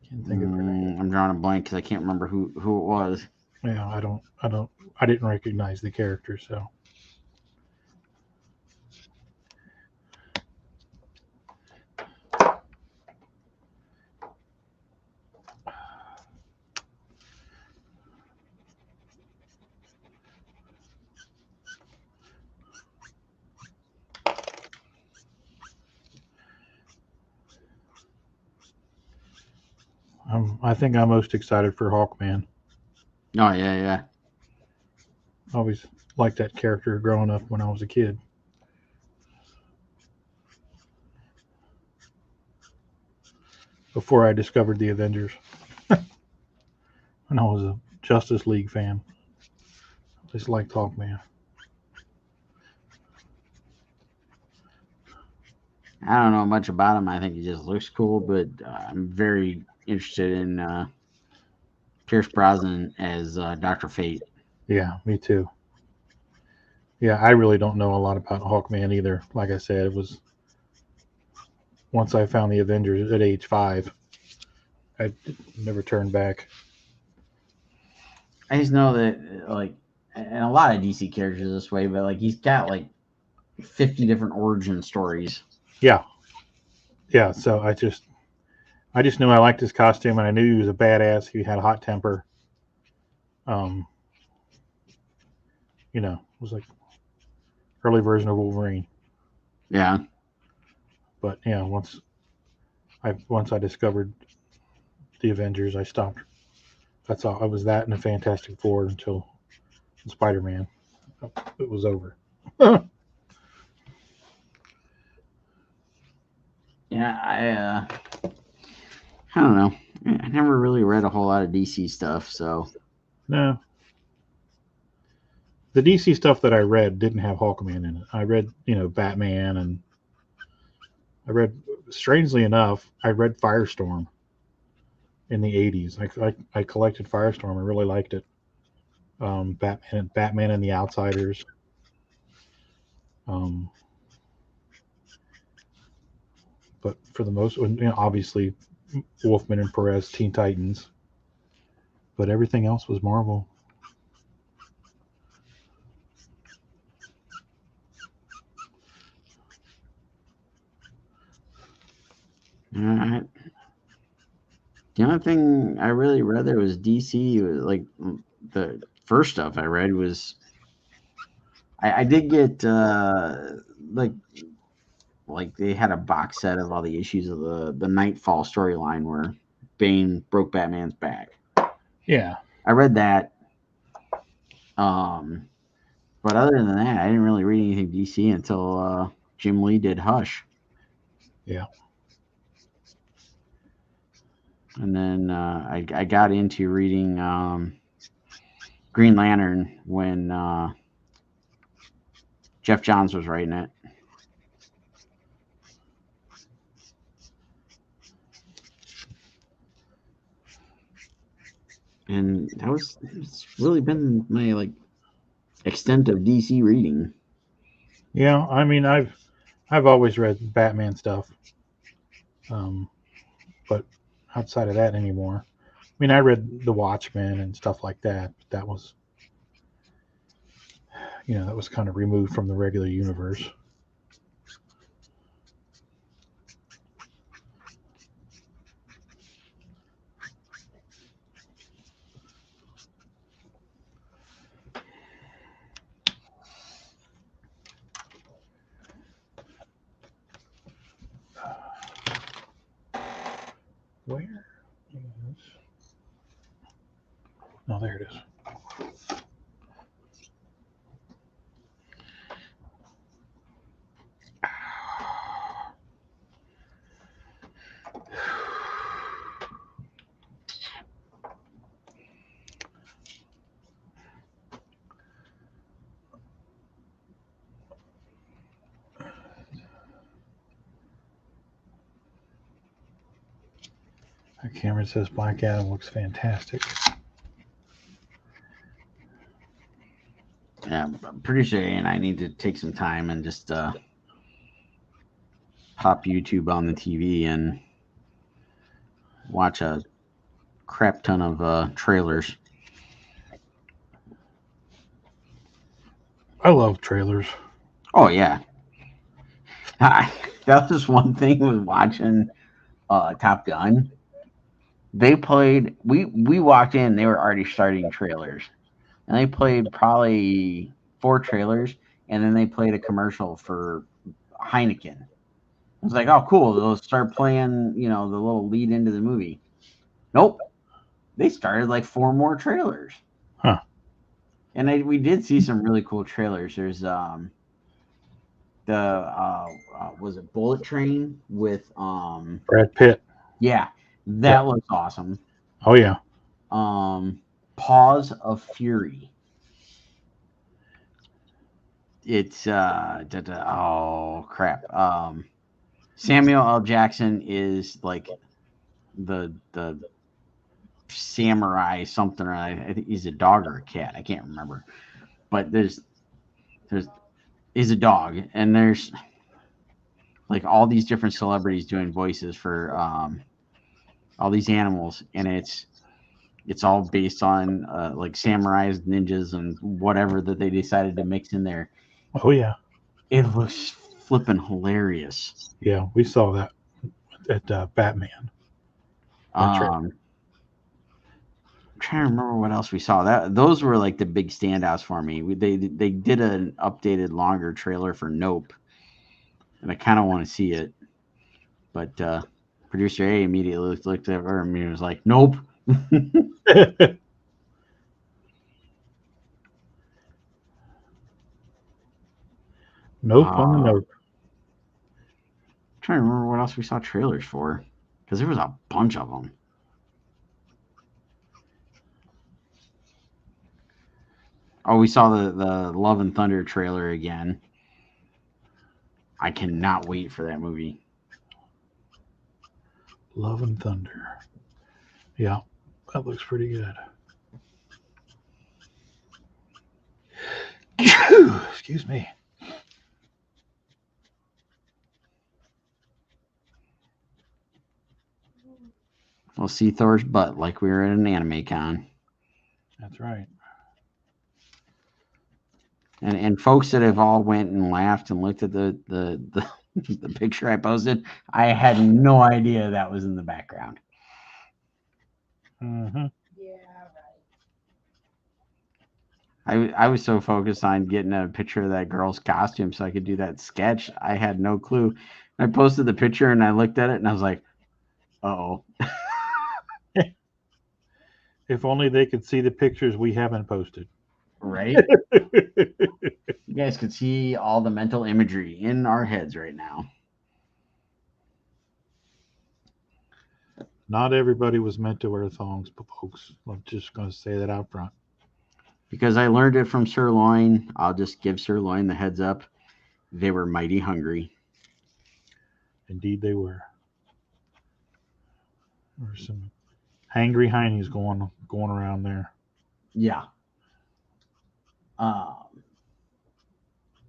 Can't think of her name. I'm drawing a blank because I can't remember who it was. Yeah, I didn't recognize the character, so. I think I'm most excited for Hawkman. Oh yeah. I always liked that character growing up when I was a kid. Before I discovered the Avengers. When I was a Justice League fan. I just liked Hawkman. I don't know much about him. I think he just looks cool, but I'm very interested in Pierce Brosnan as Dr. Fate. Yeah, me too. Yeah, I really don't know a lot about Hawkman either. Like I said, it was once I found the Avengers at age 5, I never turned back. I just know that like, and a lot of DC characters this way, but like he's got like 50 different origin stories. Yeah, yeah. So I just knew I liked his costume, and I knew he was a badass. He had a hot temper. Um, it was like early version of Wolverine. Yeah. But yeah, once I discovered the Avengers, I stopped. That's all. I was that and the Fantastic Four until Spider-Man. It was over. Yeah, I don't know. I never really read a whole lot of DC stuff, so No. The DC stuff that I read didn't have Hawkman in it. I read, Batman, and I read, strangely enough, I read Firestorm in the 80s. I collected Firestorm. I really liked it. Batman and the Outsiders. Um, but for the most, obviously, Wolfman and Perez, Teen Titans. But everything else was Marvel. uh, the only thing I really read there was DC. Was like the first stuff I read was I did get like they had a box set of all the issues of the Nightfall storyline where Bane broke Batman's back. Yeah. I read that. But other than that, I didn't really read anything DC until Jim Lee did Hush. Yeah. And then I got into reading Green Lantern when Jeff Johns was writing it. And it's really been my like extent of DC reading. Yeah, I mean, I've always read Batman stuff, but outside of that anymore. I mean, I read The Watchmen and stuff like that. But that was, that was kind of removed from the regular universe. Where is? Oh, there it is. Cameron says Black Adam looks fantastic. Yeah, I'm pretty sure and I need to take some time and just pop YouTube on the TV and watch a crap ton of trailers. I love trailers. Oh yeah. That was one thing with watching Top Gun. They played. We walked in. They were already starting trailers, and they played probably 4 trailers, and then they played a commercial for Heineken. I was like, oh, cool. They'll start playing. You know, the little lead into the movie. Nope. They started like 4 more trailers. Huh. And we did see some really cool trailers. There's was it Bullet Train with Brad Pitt. yeah, that looks awesome. Oh yeah. Paws of Fury. It's oh crap. Samuel L. Jackson is like the samurai something. I think he's a dog or a cat. I can't remember. But he's a dog, and there's like all these different celebrities doing voices for all these animals, and it's all based on like samurais, ninjas, and whatever that they decided to mix in there. Oh yeah. It looks flipping hilarious. Yeah, we saw that at Batman. I'm trying to remember what else we saw. Those were like the big standouts for me. They did an updated, longer trailer for Nope, and I kind of want to see it, but producer A immediately looked at her and was like, "Nope." Nope on the nope. I'm trying to remember what else we saw trailers for, because there was a bunch of them. Oh, we saw the Love and Thunder trailer again. I cannot wait for that movie. Love and Thunder. Yeah, that looks pretty good. Excuse me. We'll see Thor's butt like we were at an anime con. That's right. And folks that have all went and laughed and looked at the the picture I posted, I had no idea that was in the background. Mm-hmm. Yeah, right. I was so focused on getting a picture of that girl's costume so I could do that sketch. I had no clue. I posted the picture and I looked at it and I was like, "Uh-oh." If only they could see the pictures we haven't posted. Right? You guys could see all the mental imagery in our heads right now. Not everybody was meant to wear thongs, folks. I'm just going to say that out front. Because I learned it from Sirloin, I'll just give Sirloin the heads up. They were mighty hungry. Indeed, they were. There were some hangry heinies going around there. Yeah.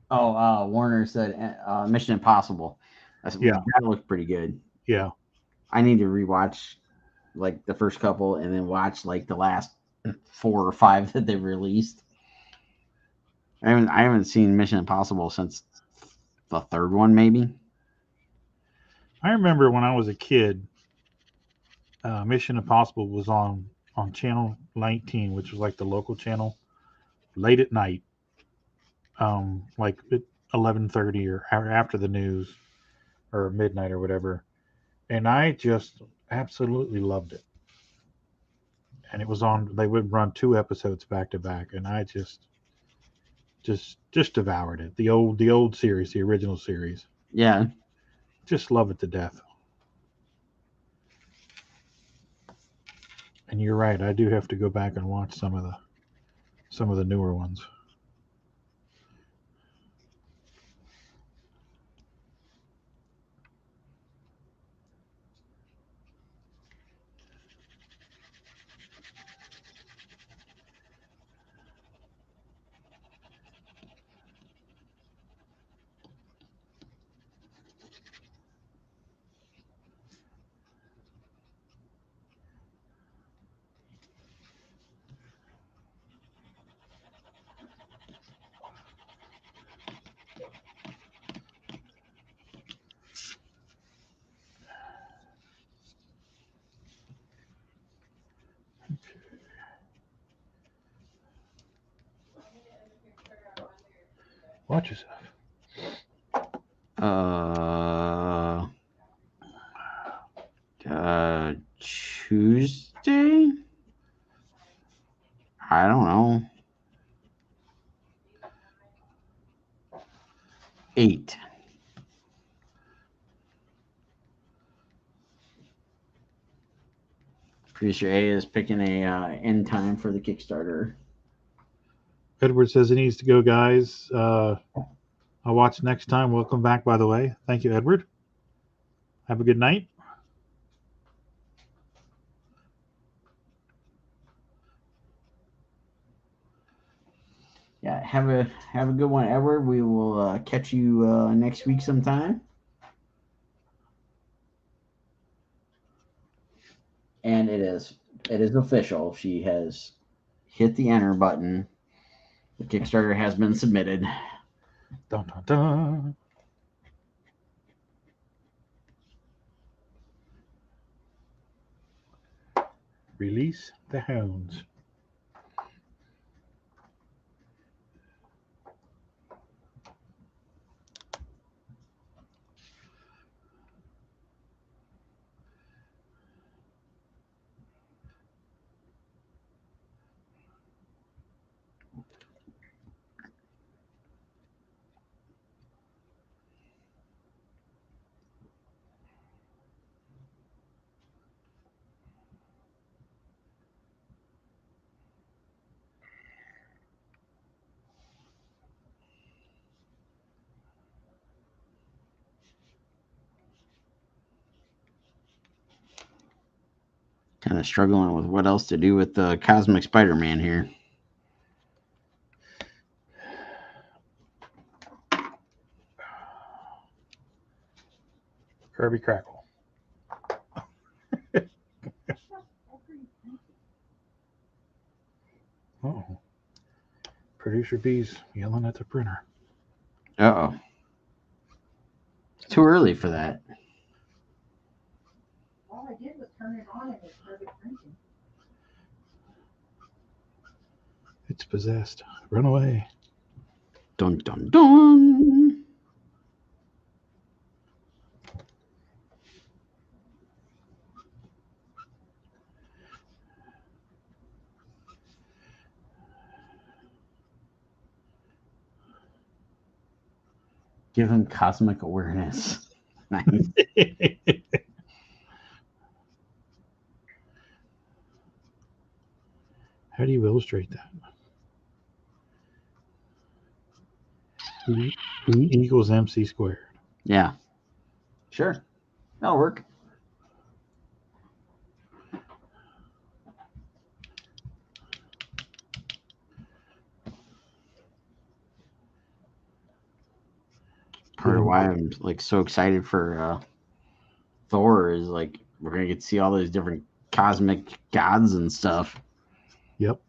Warner said Mission Impossible. Yeah. That looked pretty good. Yeah. I need to rewatch like the first couple and then watch like the last 4 or 5 that they've released. I haven't seen Mission Impossible since the 3rd one, maybe. I remember when I was a kid, Mission Impossible was on channel 19, which was like the local channel, late at night, like at 11:30 or after the news or midnight or whatever, and I just absolutely loved it. And it was on. They would run 2 episodes back to back, and I just devoured it. The old series, the original series. Yeah. Just love it to death. And you're right. I do have to go back and watch some of the newer ones. Watch yourself. Tuesday? I don't know. 8. Producer A is picking a end time for the Kickstarter. Edward says he needs to go, guys. I'll watch next time. Welcome back, by the way. Thank you, Edward. Have a good night. Yeah, have a good one, Edward. We will catch you next week sometime. And it is official. She has hit the enter button. The Kickstarter has been submitted. Dun, dun, dun. Release the hounds. Kind of struggling with what else to do with the Cosmic Spider-Man here. Kirby Crackle. Uh-oh. Producer B's yelling at the printer. Uh-oh. It's too early for that. All I did was turn it on and it started printing. It's possessed. Run away. Dun, dun, dun. Give him cosmic awareness. Nice. How do you illustrate that? E equals MC squared. Yeah. Sure. That'll work. Part of why I'm like so excited for Thor is like we're gonna get to see all those different cosmic gods and stuff. Yep.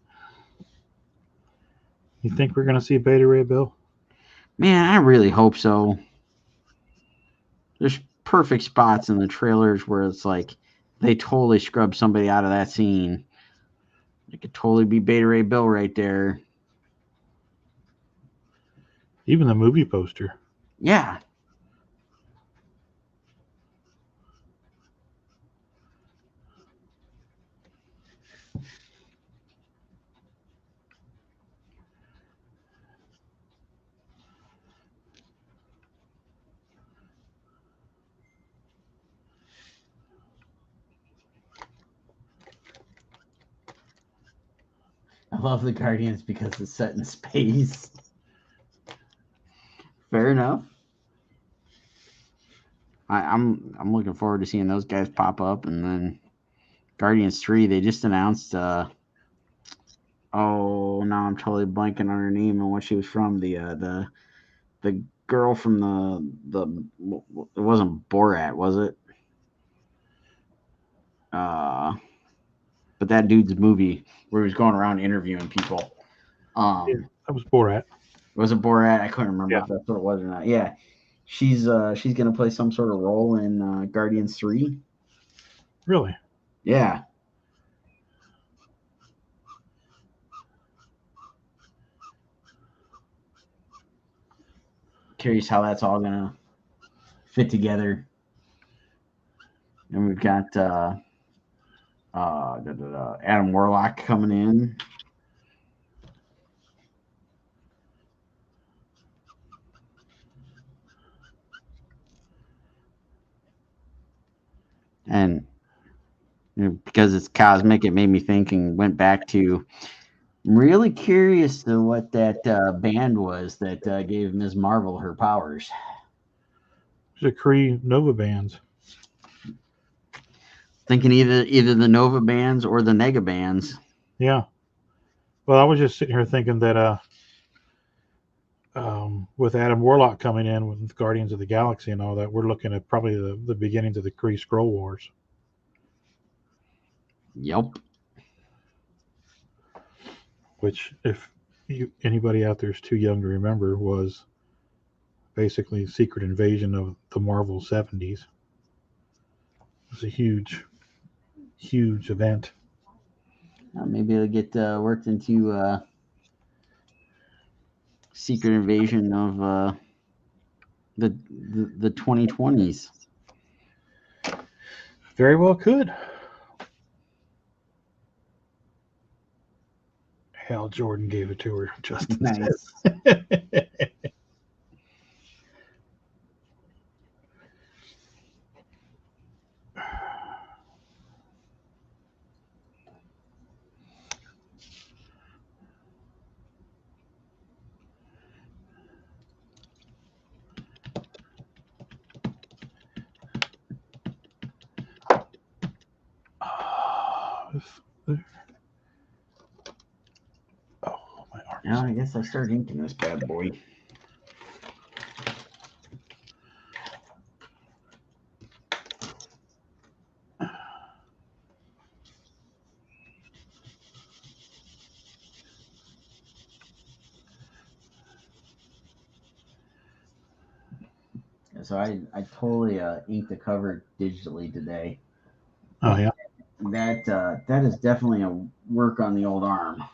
You think we're gonna see Beta Ray Bill? Man, I really hope so. There's perfect spots in the trailers where it's like they totally scrubbed somebody out of that scene. It could totally be Beta Ray Bill right there. Even the movie poster. Yeah. I love the Guardians because it's set in space. Fair enough. I'm looking forward to seeing those guys pop up, and then Guardians 3. They just announced. Oh, now I'm totally blanking on her name and what she was from. The girl from the it wasn't Borat, was it? But that dude's movie where he was going around interviewing people. Yeah, that was Borat. Was it Borat? I couldn't remember Yeah. if that's what it was or not. Yeah, she's gonna play some sort of role in Guardians 3. Really? Yeah. Curious how that's all gonna fit together. And we've got Adam Warlock coming in. And because it's cosmic, it made me think and went back to. I'm really curious to what that band was that gave Ms. Marvel her powers. The Kree Nova bands. Thinking either the Nova bands or the Nega bands. Yeah. Well, I was just sitting here thinking that with Adam Warlock coming in with Guardians of the Galaxy and all that, we're looking at probably the beginnings of the Kree Skrull Wars. Yep. Which, if anybody out there is too young to remember, was basically a secret invasion of the Marvel 70s. It was a huge event. Maybe it'll get worked into secret invasion of the 2020s. Very well could. Hal Jordan gave it to her. Just nice. Now I guess I start inking this bad boy. So I totally inked the cover digitally today. Oh yeah. That is definitely a work on the old arm.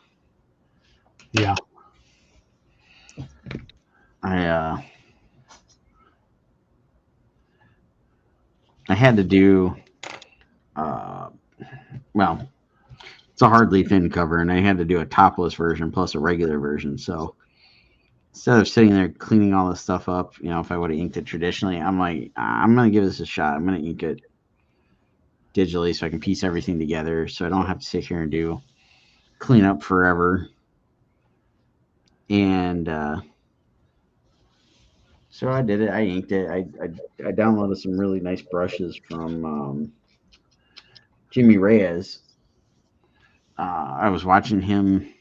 Yeah. I had to do well, it's a hardly thin cover, and I had to do a topless version plus a regular version. So instead of sitting there cleaning all this stuff up, if I would have inked it traditionally, I'm like, I'm gonna give this a shot. I'm gonna ink it digitally so I can piece everything together, so I don't have to sit here and do clean up forever. And so I did it. I inked it. I downloaded some really nice brushes from Jimmy Reyes. I was watching him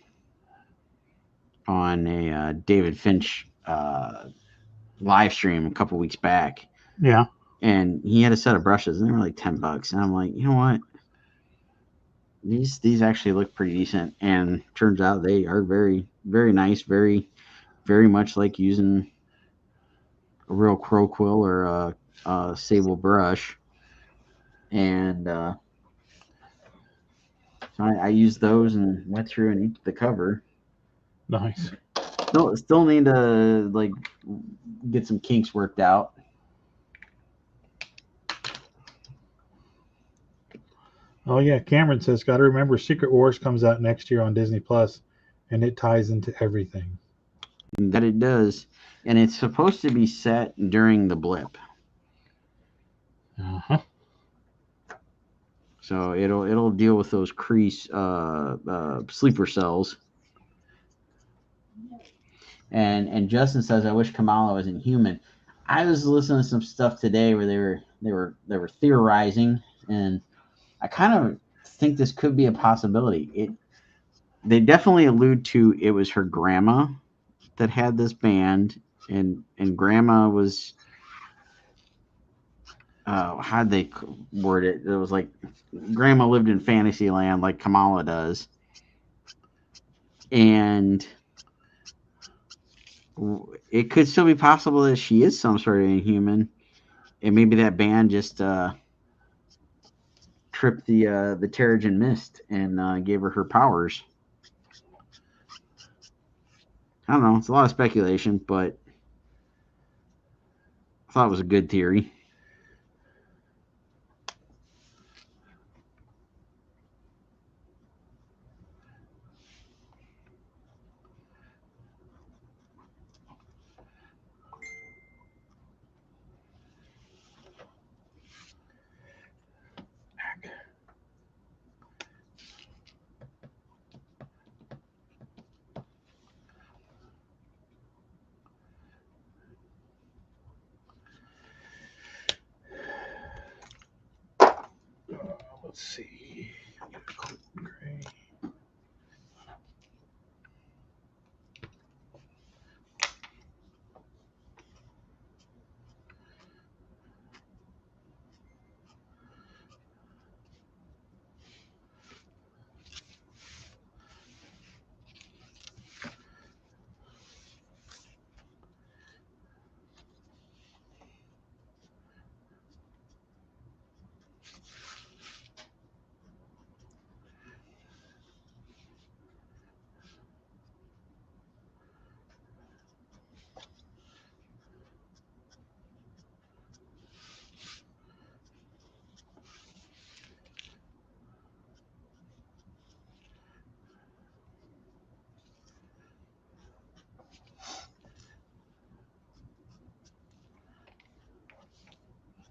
on a David Finch live stream a couple weeks back. Yeah. And he had a set of brushes, and they were like $10. And I'm like, you know what? These actually look pretty decent. And turns out they are very, very nice, very, very much like using a real crow quill or a sable brush. And so I used those and went through and inked the cover. Nice. Still need to get some kinks worked out. Oh yeah, Cameron says, got to remember Secret Wars comes out next year on Disney Plus, and it ties into everything. That it does, and it's supposed to be set during the blip. Uh-huh. So it'll deal with those Kree sleeper cells. And Justin says, I wish Kamala wasn't human. I was listening to some stuff today where they were theorizing, and I kind of think this could be a possibility. They definitely allude to it was her grandma that had this band, and grandma was how'd they word it? It was like grandma lived in Fantasyland like Kamala does, and it could still be possible that she is some sort of inhuman, and maybe that band just tripped the Terrigen Mist and gave her powers. I don't know. It's a lot of speculation, but thought it was a good theory. Let's see. Cold gray.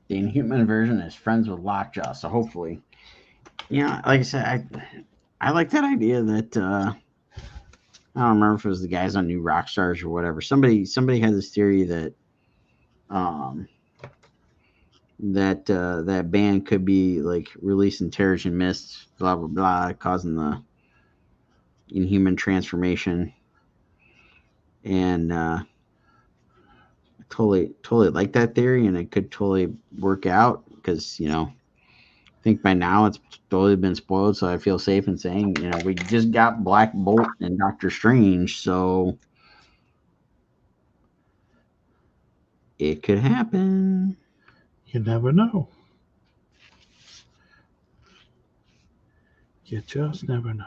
The Inhuman version is friends with Lockjaw, so hopefully, like I said, I like that idea that I don't remember if it was the guys on New Rock Stars or whatever. Somebody had this theory that that band could be like releasing Terrigen Mist, blah blah blah, causing the Inhuman transformation, and totally like that theory, and it could totally work out because I think by now it's totally been spoiled, so I feel safe in saying we just got Black Bolt and Doctor Strange, so it could happen. You never know. You just never know.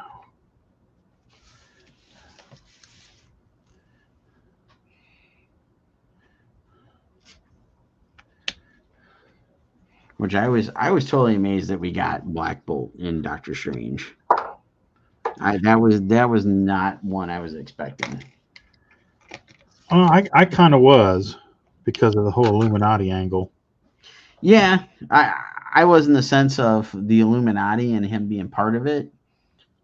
Which I was totally amazed that we got Black Bolt in Doctor Strange. That was not one I was expecting. I kind of was because of the whole Illuminati angle. Yeah, I was in the sense of the Illuminati and him being part of it,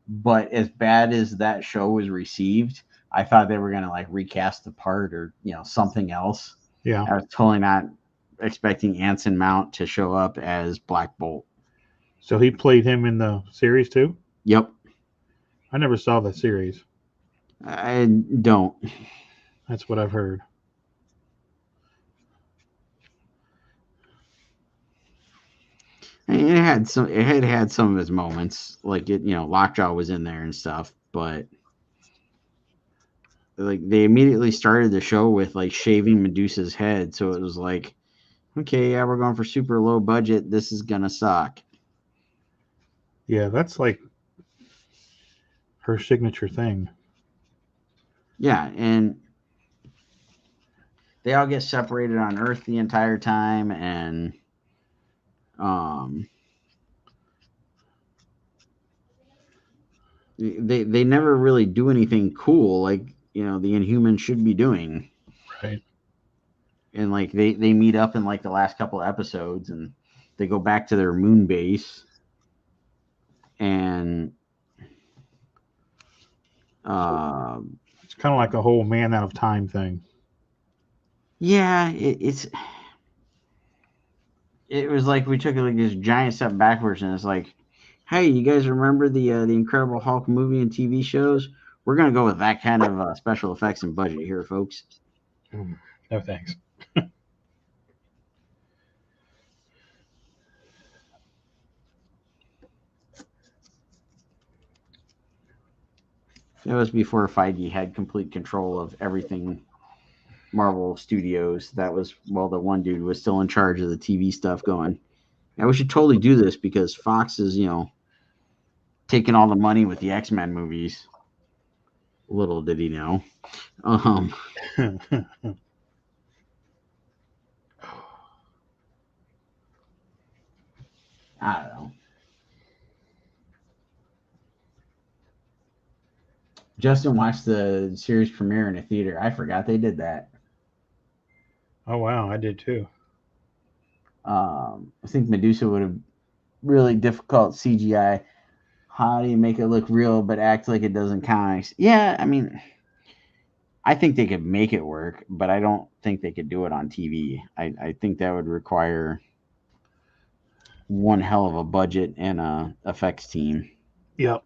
but as bad as that show was received, I thought they were gonna like recast the part or something else. Yeah, I was totally not expecting Anson Mount to show up as Black Bolt. So he played him in the series too? Yep. I never saw the series. I don't. That's what I've heard. It had some of its moments, like Lockjaw was in there and stuff, but like they immediately started the show with like shaving Medusa's head, so it was like, okay, yeah, we're going for super low budget. This is gonna suck. Yeah, that's like her signature thing. Yeah, and they all get separated on Earth the entire time, and they never really do anything cool like the Inhumans should be doing. Right. And like they meet up in like the last couple of episodes, and they go back to their moon base, and it's kind of like a whole Man Out of Time thing. Yeah, it was like we took like this giant step backwards, and it's like, hey, you guys remember the Incredible Hulk movie and TV shows? We're gonna go with that kind of special effects and budget here, folks. No thanks. That was before Feige had complete control of everything Marvel Studios. That was while the one dude was still in charge of the TV stuff going, yeah, we should totally do this because Fox is, taking all the money with the X-Men movies. Little did he know. I don't know. Justin watched the series premiere in a theater. I forgot they did that. Oh wow, I did too. I think Medusa would have really difficult CGI. How do you make it look real but act like it does in comics? Yeah, I mean, I think they could make it work, but I don't think they could do it on TV. I think that would require one hell of a budget and a effects team. Yep.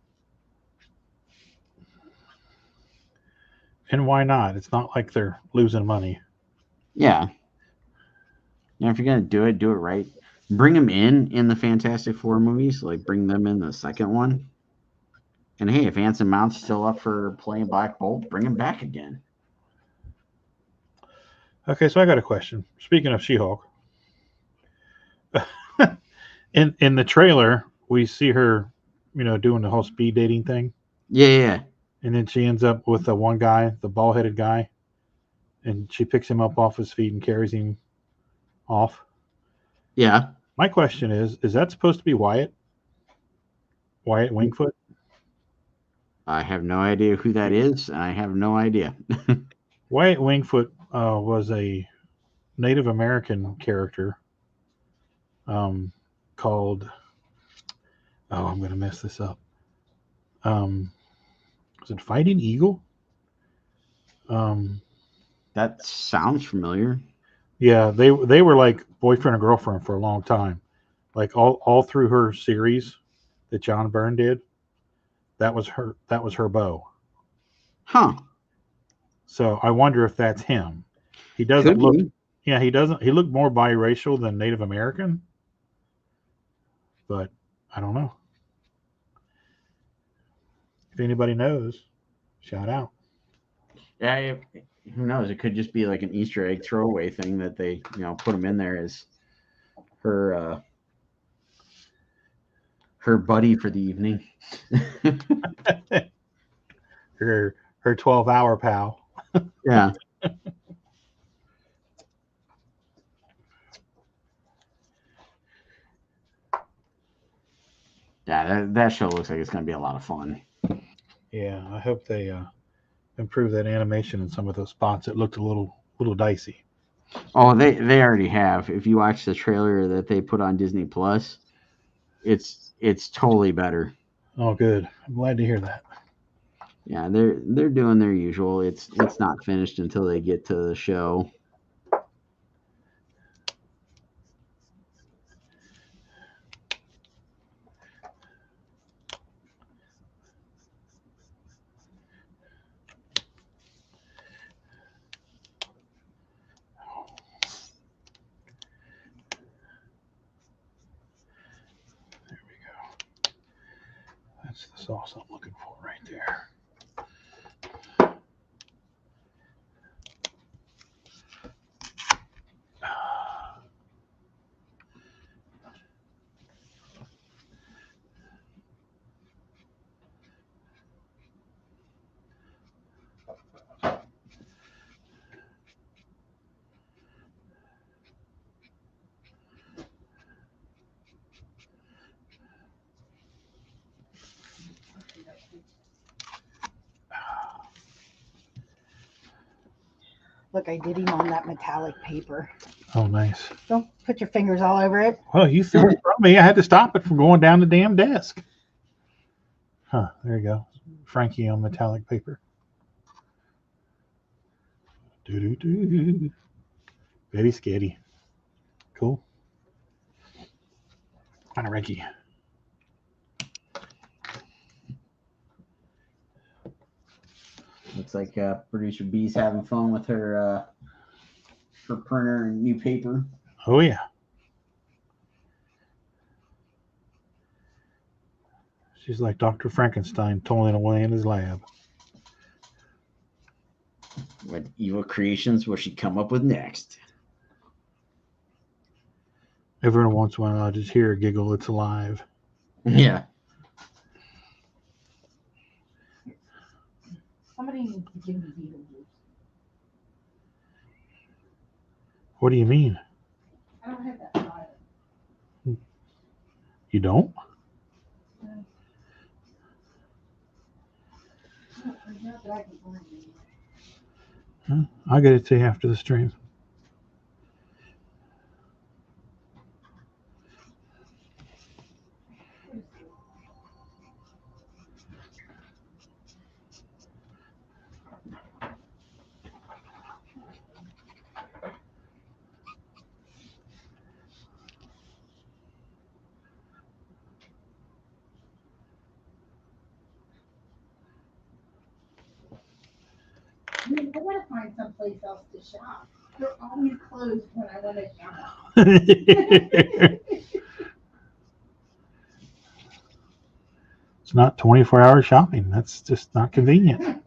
And why not? It's not like they're losing money. Yeah. If you're gonna do it right. Bring them in the Fantastic Four movies. Like bring them in the second one. And hey, if Anson Mount's still up for playing Black Bolt, bring him back again. Okay, so I got a question. Speaking of She-Hulk, in the trailer, we see her, doing the whole speed dating thing. Yeah. And then she ends up with the one guy, the bald-headed guy, and she picks him up off his feet and carries him off. Yeah. My question is that supposed to be Wyatt? Wyatt Wingfoot? I have no idea who that is, and I have no idea. Wyatt Wingfoot was a Native American character called, I'm going to mess this up. Was it Fighting Eagle? That sounds familiar. Yeah, they were like boyfriend and girlfriend for a long time. Like all through her series that John Byrne did, that was her beau. Huh. So I wonder if that's him. He doesn't Could look be. Yeah, he doesn't. He looked more biracial than Native American, but I don't know. If anybody knows, shout out. Yeah, who knows? It could just be like an Easter egg throwaway thing that they, put him in there as her buddy for the evening. her 12-hour pal. Yeah. Yeah, that show looks like it's going to be a lot of fun. Yeah, I hope they improve that animation in some of those spots. It looked a little dicey. Oh, they already have. If you watch the trailer that they put on Disney Plus, it's totally better. Oh, good. I'm glad to hear that. Yeah, they're doing their usual. It's not finished until they get to the show. There we go. That's the sauce I'm looking for right there. Look, I did him on that metallic paper. Oh, nice. Don't put your fingers all over it. Well, you threw it from me. I had to stop it from going down the damn desk. Huh, there you go. Frankie on metallic paper. Do. Very scary. Cool. Kind of Frankie. Looks like producer B's having fun with her printer and new paper. Oh, yeah. She's like Dr. Frankenstein toiling away in his lab. What evil creations will she come up with next? Every once in a while, I just hear a giggle. It's alive. Yeah. Somebody needs to give me Beetlejuice. What do you mean? I don't have that file. You don't? Not that I can find it. Huh? I'll get it to you after the stream. I mean, I want to find someplace else to shop. They're always closed when I want to shop. It's not 24-hour shopping. That's just not convenient.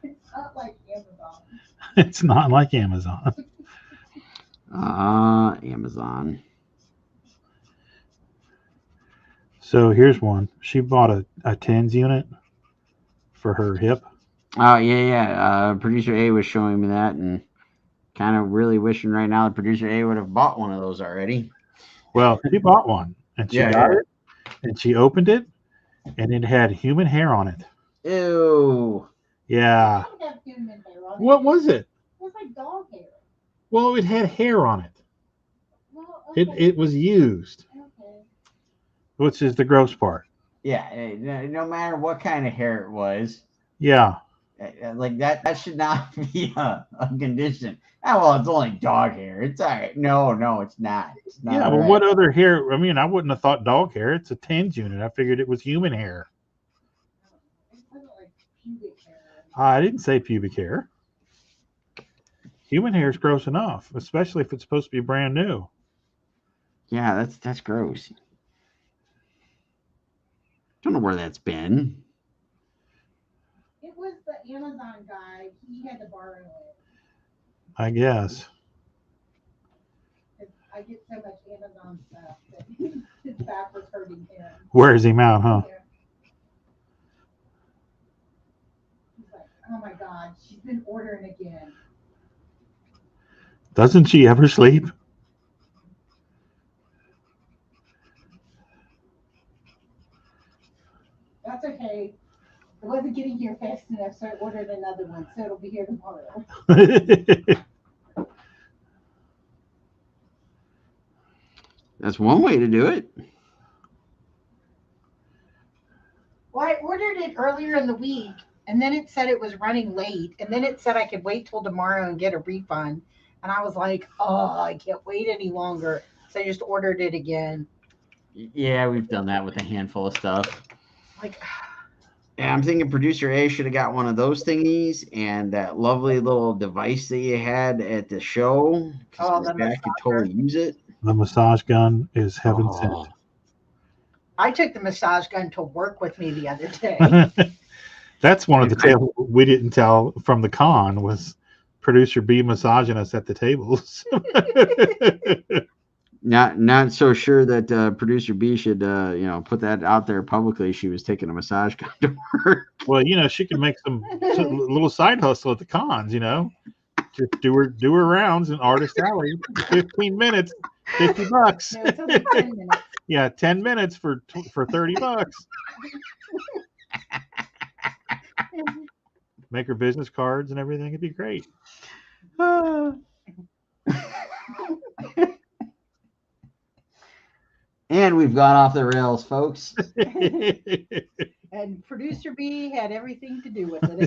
It's not like Amazon. It's not like Amazon. Amazon. So here's one. She bought a TENS unit for her hip. Oh, yeah. Producer A was showing me that and kind of really wishing right now that Producer A would have bought one of those already. Well, she bought one and she got Yeah. it and she opened it and it had human hair on it. Ew. Yeah. It didn't have human hair on it. What was it? It was like dog hair. Well, it had hair on it. Well, okay. It was used, Okay. which is the gross part. Yeah, no matter what kind of hair it was, Yeah. like that should not be a condition. Oh, well, it's only dog hair. It's all right. No, it's not. It's not Yeah, all well, right. what other hair? I mean, I wouldn't have thought dog hair. It's a TENS unit. I figured it was human hair. It wasn't like pubic hair. I didn't say pubic hair. Human hair is gross enough, especially if it's supposed to be brand new. Yeah, that's gross. Don't know where that's been. It was the Amazon guy. He had to borrow it. I guess. I get so much Amazon stuff that his back was hurting him. Wears him out, huh? Yeah. He's like, oh my God, she's been ordering again. Doesn't she ever sleep? That's okay. It wasn't getting here fast enough, so I ordered another one, so it'll be here tomorrow. That's one way to do it. Well, I ordered it earlier in the week, and then it said it was running late, and then it said I could wait till tomorrow and get a refund. And I was like, oh, I can't wait any longer. So I just ordered it again. Yeah, we've done that with a handful of stuff. Like, Yeah, I'm thinking Producer A should have got one of those thingies and that lovely little device that you had at the show. Oh, Because the I could totally use it. The massage gun is heaven Oh. sent. I took the massage gun to work with me the other day. That's one of the tales we didn't tell from the con was producer B massaging us at the tables. Not so sure that Producer B should put that out there publicly. She was taking a massage gun to work. Well, she could make some little side hustle at the cons. Just do her rounds in Artist Alley. 15 minutes, $50. No, it's only 10 minutes. Yeah, 10 minutes for $30. Make her business cards and everything. It'd be great. And we've gone off the rails, folks. And Producer B had everything to do with it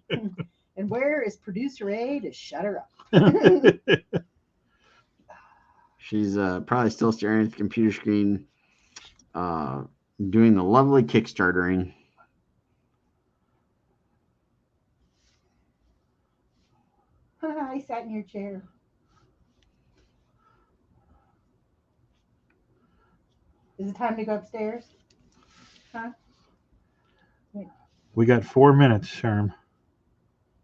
again. And where is Producer A to shut her up? She's probably still staring at the computer screen, doing the lovely Kickstartering. I sat in your chair. Is it time to go upstairs? Huh? We got 4 minutes, Sherm.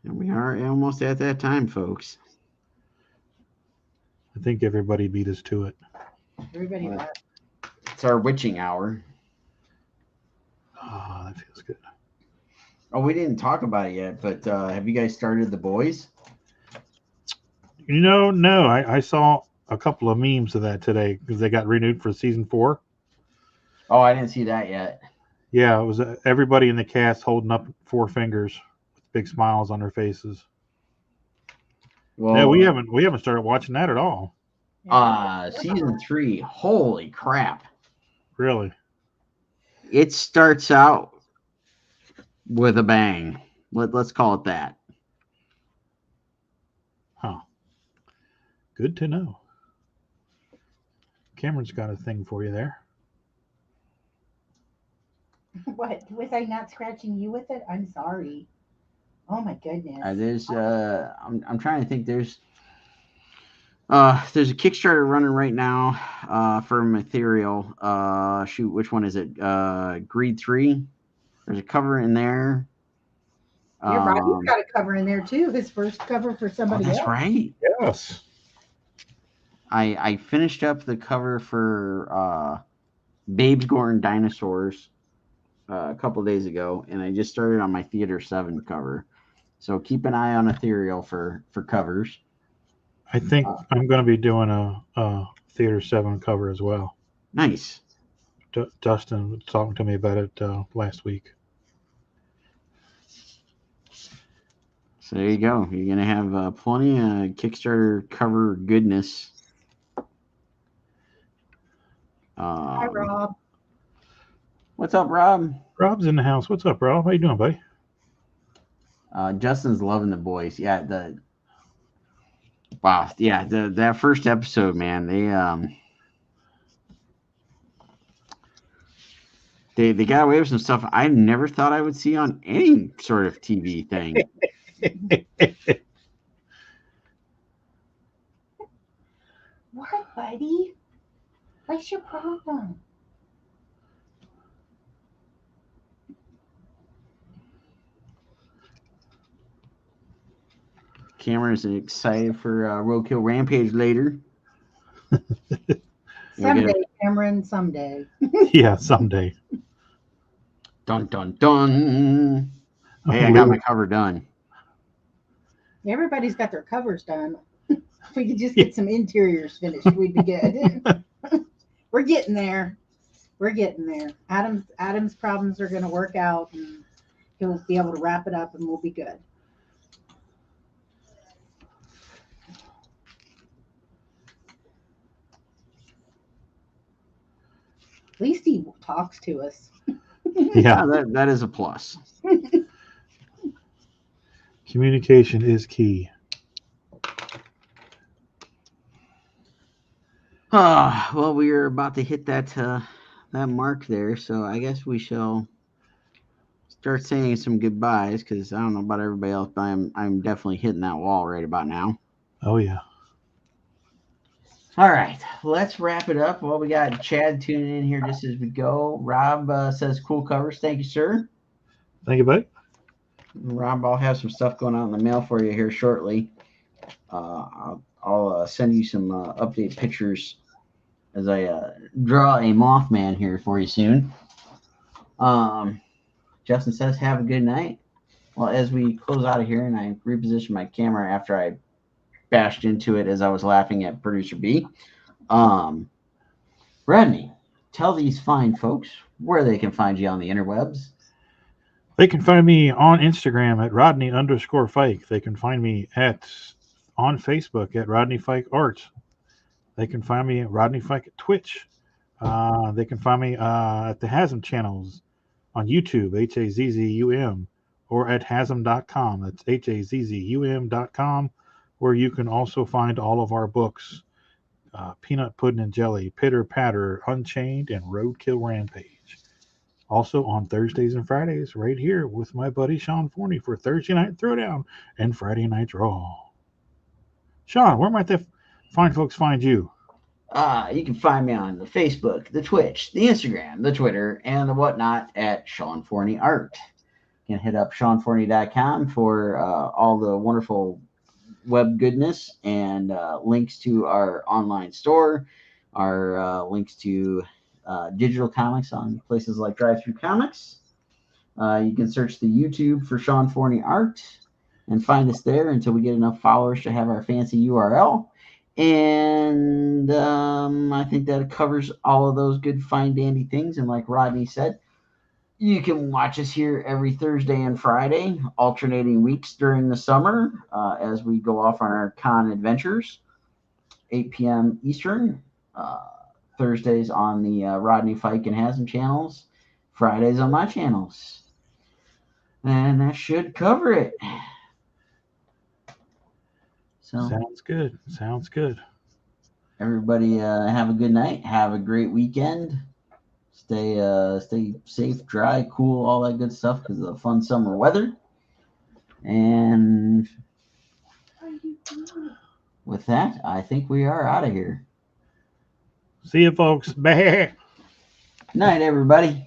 And we are almost at that time, folks. I think everybody beat us to it. Everybody What? left. It's our witching hour. Oh, that feels good. Oh, we didn't talk about it yet, but have you guys started The Boys? No, I saw a couple of memes of that today because they got renewed for season 4. Oh, I didn't see that yet. Yeah, it was everybody in the cast holding up 4 fingers with big smiles on their faces. Well, Yeah, we haven't started watching that at all. Season 3. Holy crap! Really? It starts out with a bang. Let's call it that. Huh. Good to know. Cameron's got a thing for you there. What? Was I not scratching you with it? I'm sorry. Oh my goodness. There's I'm trying to think. There's a Kickstarter running right now for Ethereal. Shoot, which one is it? Greed 3. There's a cover in there. Yeah, Rodney's got a cover in there too. His first cover for somebody else. That's right. Yes. I finished up the cover for Babes Gordon Dinosaurs a couple days ago, and I just started on my Theater 7 cover. So keep an eye on Ethereal for covers. I think I'm going to be doing a Theater 7 cover as well. Nice. Dustin was talking to me about it last week. So there you go. You're going to have plenty of Kickstarter cover goodness. Hi, Rob. What's up, Rob? Rob's in the house. What's up, Rob? How you doing, buddy? Justin's loving the boys. Yeah, that first episode, man. They got away with some stuff I never thought I would see on any sort of TV thing. What, buddy? What's your problem? Cameron's excited for Roadkill Rampage later. Someday, Cameron, someday. Yeah, someday. Dun, dun, dun. Hey, I got my cover done. Everybody's got their covers done. If we could just get some interiors finished, we'd be good. We're getting there. We're getting there. Adam's problems are going to work out, and he'll be able to wrap it up, and we'll be good. At least he talks to us. Yeah, that is a plus. Communication is key. Well, we are about to hit that mark there, so I guess we shall start saying some goodbyes, because I don't know about everybody else, but I'm definitely hitting that wall right about now. Oh yeah. All right, let's wrap it up. Well, we got Chad tuning in here just as we go. Rob says cool covers. Thank you, sir. Thank you, buddy. Rob, I'll have some stuff going out in the mail for you here shortly. I'll send you some update pictures as I draw a Mothman here for you soon. Justin says, have a good night. Well, as we close out of here and I reposition my camera after I bashed into it as I was laughing at producer B. Rodney, tell these fine folks where they can find you on the interwebs. They can find me on Instagram at Rodney_Fike. They can find me on Facebook at Rodney Fike Art. They can find me at Rodney Fike at Twitch. They can find me at the Hasm channels on YouTube, HAZZUM, or at Hasm.com. That's HAZZUM.com, where you can also find all of our books, Peanut Pudding and Jelly, Pitter Patter, Unchained, and Roadkill Rampage. Also on Thursdays and Fridays, right here with my buddy Sean Forney for Thursday Night Throwdown and Friday Night Draw. Sean, where might the fine folks find you? You can find me on the Facebook, the Twitch, the Instagram, the Twitter, and the whatnot at Sean Forney Art. You can hit up SeanForney.com for all the wonderful web goodness and links to our online store, our links to digital comics on places like Drive-Thru Comics. You can search the YouTube for Sean Forney Art and find us there until we get enough followers to have our fancy URL. And I think that covers all of those good, fine, dandy things. And like Rodney said, you can watch us here every Thursday and Friday, alternating weeks during the summer as we go off on our con adventures, 8 p.m. Eastern. Thursdays on the Rodney Fike and Hasm channels, Fridays on my channels. And that should cover it. So Sounds good. Sounds good. everybody have a good night. Have a great weekend. Stay safe, dry, cool, all that good stuff because of the fun summer weather. And with that, I think we are out of here. See you, folks. Bye. Night, everybody.